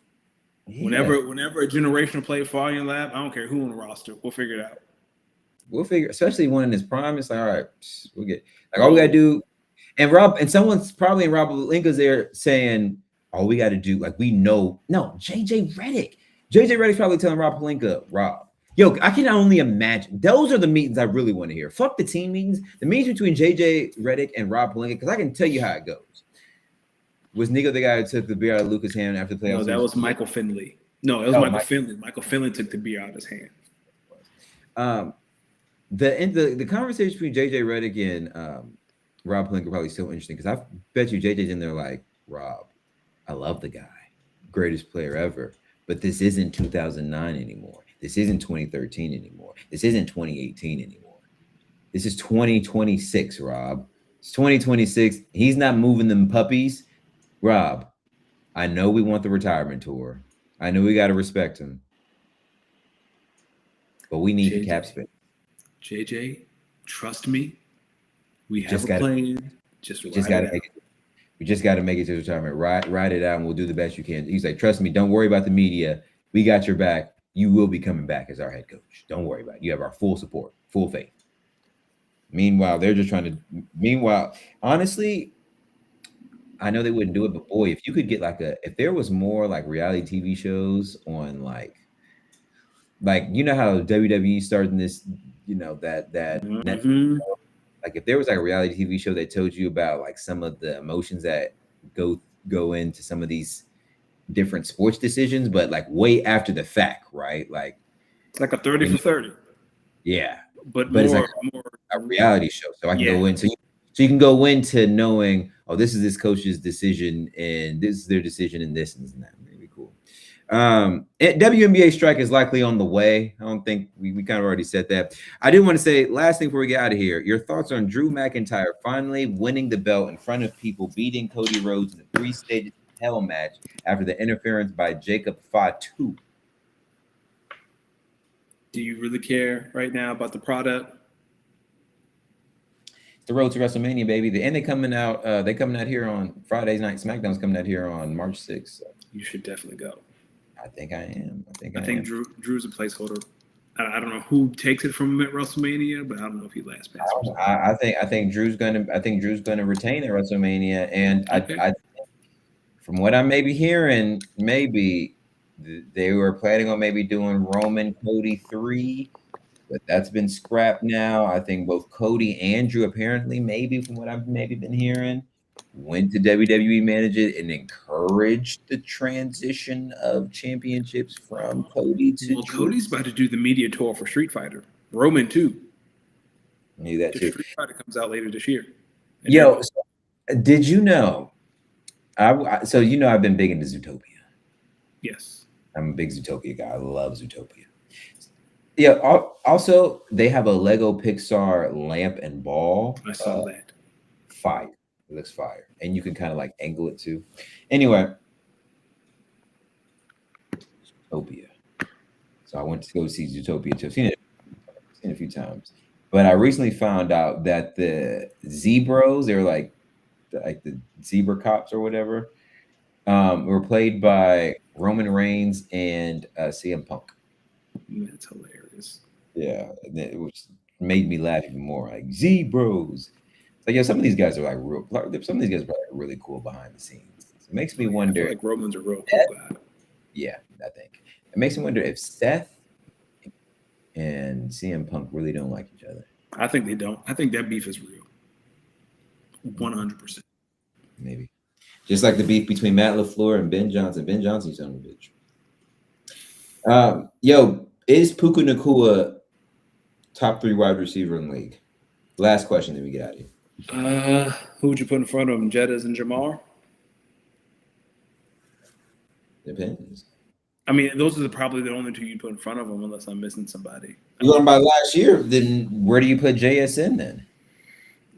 Yeah. Whenever a generational player fall in your lap, I don't care who on the roster, we'll figure it out. We'll figure, especially one in his prime. It's like, all right, we'll get like all we gotta do. And someone's probably in Rob Pelinka's there saying, all we gotta do, like we know. No, JJ Redick's probably telling Rob Pelinka, Rob, yo, I can only imagine. Those are the meetings I really want to hear. Fuck the team meetings. The meetings between JJ Redick and Rob Pelinka, because I can tell you how it goes. Was Nico the guy who took the beer out of Luka's hand after the playoffs? No, that was Michael Finley. No, it was Michael Finley. Michael Finley took the beer out of his hand. The conversation between JJ Redick and Rob Pelinka probably still interesting because I bet you JJ's in there like, Rob, I love the guy, greatest player ever, but this isn't 2009 anymore. This isn't 2013 anymore. This isn't 2018 anymore. This is 2026, Rob. It's 2026. He's not moving them puppies. Rob, I know we want the retirement tour. I know we got to respect him. But we need the cap space. JJ, trust me. We have a plan. We just got to make it to retirement. Ride it out, and we'll do the best you can. He's like, trust me, don't worry about the media. We got your back. You will be coming back as our head coach. Don't worry about it. You have our full support, full faith. Meanwhile, they're just trying to. Honestly, I know they wouldn't do it, but boy, if you could get if there was more like reality TV shows on like you know how WWE started this, you know, that Netflix, like if there was like a reality TV show that told you about like some of the emotions that go into some of these different sports decisions, but like way after the fact, right? Like it's like a 30 for 30. Yeah. But it's like a reality show. So I can go into so you can go into knowing, oh, this is this coach's decision and this is their decision and this and that. Maybe cool. WNBA strike is likely on the way. I don't think we kind of already said that. I did want to say last thing before we get out of here, your thoughts on Drew McIntyre finally winning the belt in front of people, beating Cody Rhodes in a 3-stage hell match after the interference by Jacob Fatu. Do you really care right now about the product? The road to WrestleMania, baby. And they coming out here on Fridays night. SmackDown's coming out here on March 6th. So. You should definitely go. I think I am. I think Drew's a placeholder. I don't know who takes it from him at WrestleMania, but I don't know if he lasts past. I think Drew's gonna retain at WrestleMania, and okay. I from what I may be hearing, maybe they were planning on maybe doing Roman Cody 3. But that's been scrapped now. I think both Cody and Drew apparently, maybe from what I've maybe been hearing, went to WWE manager and encouraged the transition of championships from Cody to Drew. Cody's about to do the media tour for Street Fighter. Roman too. Knew that too. Street Fighter comes out later this year. Yo, did you know? So you know I've been big into Zootopia. Yes. I'm a big Zootopia guy. I love Zootopia. Yeah. Also, they have a Lego Pixar lamp and ball. I saw that. Fire. It looks fire, and you can kind of like angle it too. Anyway, Zootopia. So I went to go see Zootopia too. I've seen it a few times, but I recently found out that the Zebros, they're like the zebra cops or whatever, were played by Roman Reigns and CM Punk. That's hilarious. Yeah, which made me laugh even more. Like Zebros. Like, yeah, some of these guys are like real. Some of these guys are like really cool behind the scenes. It makes me I wonder. feel like Roman's a real cool guy. Yeah, I think it makes me wonder if Seth and CM Punk really don't like each other. I think they don't. I think that beef is real. 100%. Maybe just like the beef between Matt LaFleur and Ben Johnson. Ben Johnson's son of a bitch. Yo, is Puka Nacua top 3 wide receiver in the league? Last question that we get out of here. Who would you put in front of him? Jettas and Jamar? Depends. I mean, those are probably the only two you put in front of him, unless I'm missing somebody. You going by last year? Then where do you put JSN then?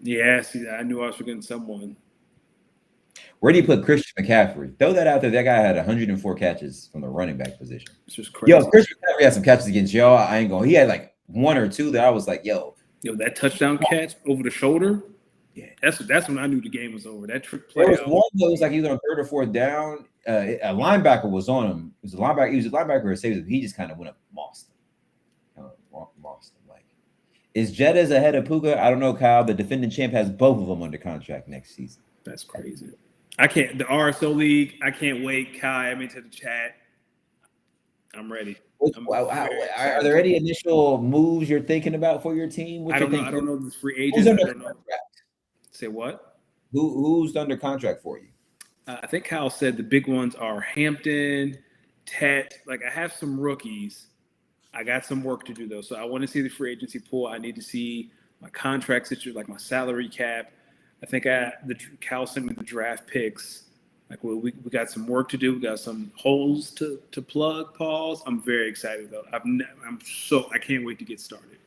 Yeah, see, I knew I was forgetting someone. Where do you put Christian McCaffrey? Throw that out there. That guy had 104 catches from the running back position. It's just crazy. Yo, Christian McCaffrey had some catches against y'all. I ain't going. He had like 1 or 2 that I was like, yo, that touchdown catch over the shoulder. Yeah, that's when I knew the game was over. That trick there play. was one that was like either on 3rd or 4th down. A linebacker was on him. It was a linebacker. He was a linebacker who saved him. He just kind of went up, mossed him. Like, is Jettas ahead of Puka? I don't know, Kyle. The defending champ has both of them under contract next season. That's crazy. I can't. The RSO league. I can't wait. Kai, I'm into the chat. I'm ready. Are there any initial moves you're thinking about for your team? I don't know. I don't know the free agents. Who's under I don't know. contract? Say what? Who's under contract for you? I think Kyle said the big ones are Hampton, Tet. Like, I have some rookies. I got some work to do, though. So I want to see the free agency pool. I need to see my contract situation, like my salary cap. I think Cal sent me the draft picks. Like, we got some work to do. We got some holes to plug, Pauls. I'm very excited, though. I can't wait to get started.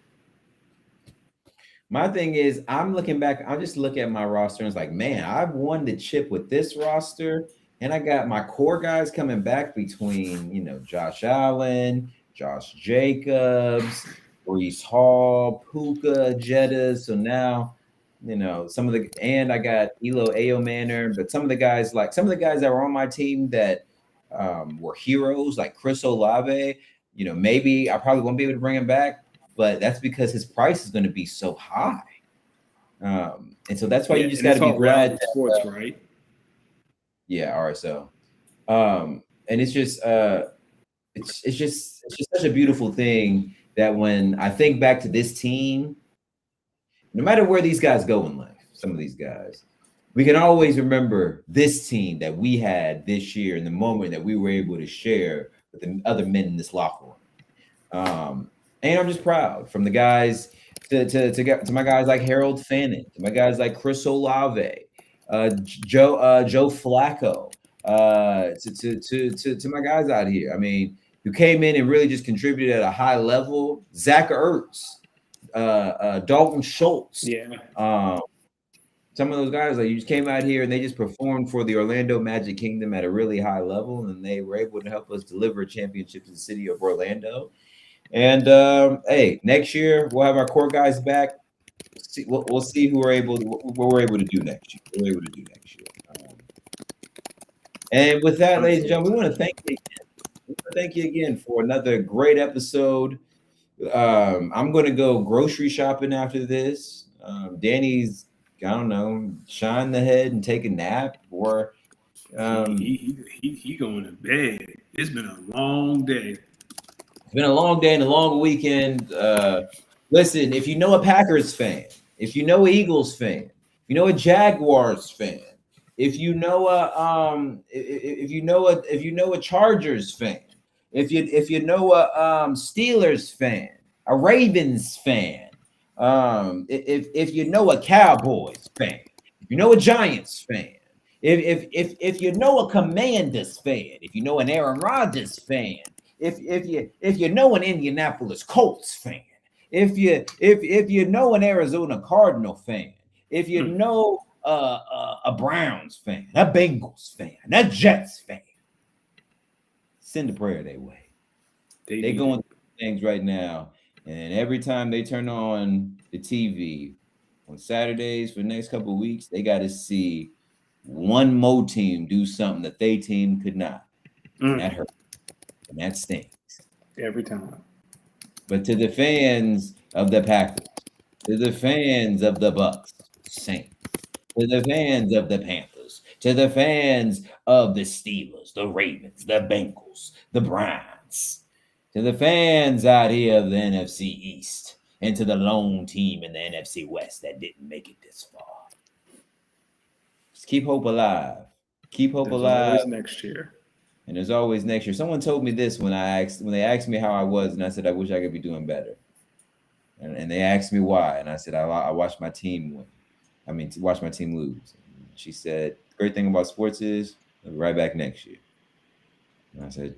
My thing is, I'm looking back. I just look at my roster and it's like, man, I've won the chip with this roster, and I got my core guys coming back between, Josh Allen, Josh Jacobs, Brees Hall, Puka, Jettas. So now, and I got Elo Ayomanor, but some of the guys that were on my team that were heroes, like Chris Olave, maybe I probably won't be able to bring him back. But that's because his price is going to be so high, and so that's why you just got to be glad. Sports, right? Yeah, RSO, and it's just such a beautiful thing that when I think back to this team, no matter where these guys go in life, some of these guys, we can always remember this team that we had this year and the moment that we were able to share with the other men in this locker room. And I'm just proud from the guys to my guys like Harold Fannin, to my guys like Chris Olave, Joe Flacco, to my guys out here. I mean, who came in and really just contributed at a high level. Zach Ertz, Dalton Schultz. Yeah. Some of those guys, like, you just came out here and they just performed for the Orlando Magic Kingdom at a really high level, and they were able to help us deliver a championship to the city of Orlando. And hey, next year we'll have our core guys back. We'll see what we're able to do next year. And with that, ladies and gentlemen, we want to thank you. Thank you again for another great episode. I'm going to go grocery shopping after this. Danny's, I don't know, shine the head and take a nap, or he going to bed. It's been a long day. It's been a long day and a long weekend. Listen, if you know a Packers fan, if you know an Eagles fan, if you know a Jaguars fan, if you know a Chargers fan, if you know a Steelers fan, a Ravens fan, if you know a Cowboys fan, if you know a Giants fan, if you know a Commanders fan, if you know an Aaron Rodgers fan, if you know an Indianapolis Colts fan, if you know an Arizona Cardinal fan, if you know a Browns fan, a Bengals fan, a Jets fan, send a prayer their way. They going through things right now, and every time they turn on the TV on Saturdays for the next couple of weeks, they got to see one more team do something that they team could not. And that hurts. And that stings. Every time. But to the fans of the Packers, to the fans of the Bucks, Saints, to the fans of the Panthers, to the fans of the Steelers, the Ravens, the Bengals, the Browns, to the fans out here of the NFC East, and to the lone team in the NFC West that didn't make it this far. Just keep hope alive. Keep hope alive. Always next year. And there's always next year. Someone told me this when they asked me how I was, and I said I wish I could be doing better. And they asked me why, and I said I watched my team win. I mean, to watch my team lose. And she said, "The great thing about sports is I'll be right back next year." And I said,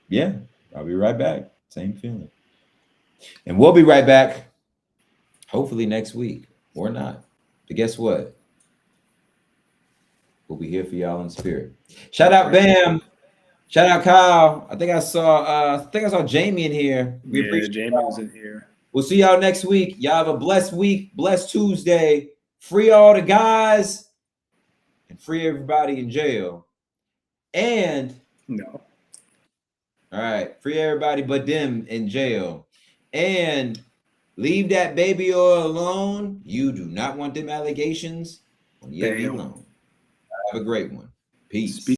"Yeah, I'll be right back. Same feeling." And we'll be right back, hopefully next week or not. But guess what? We'll be here for y'all in spirit. Shout out Bam. Shout out Kyle. I think I saw Jamie in here. We appreciate Jamie was in here. We'll see y'all next week. Y'all have a blessed week, blessed Tuesday. Free all the guys and free everybody in jail. And no. All right, free everybody but them in jail. And leave that baby oil alone. You do not want them allegations on your alone. Have a great one. Peace.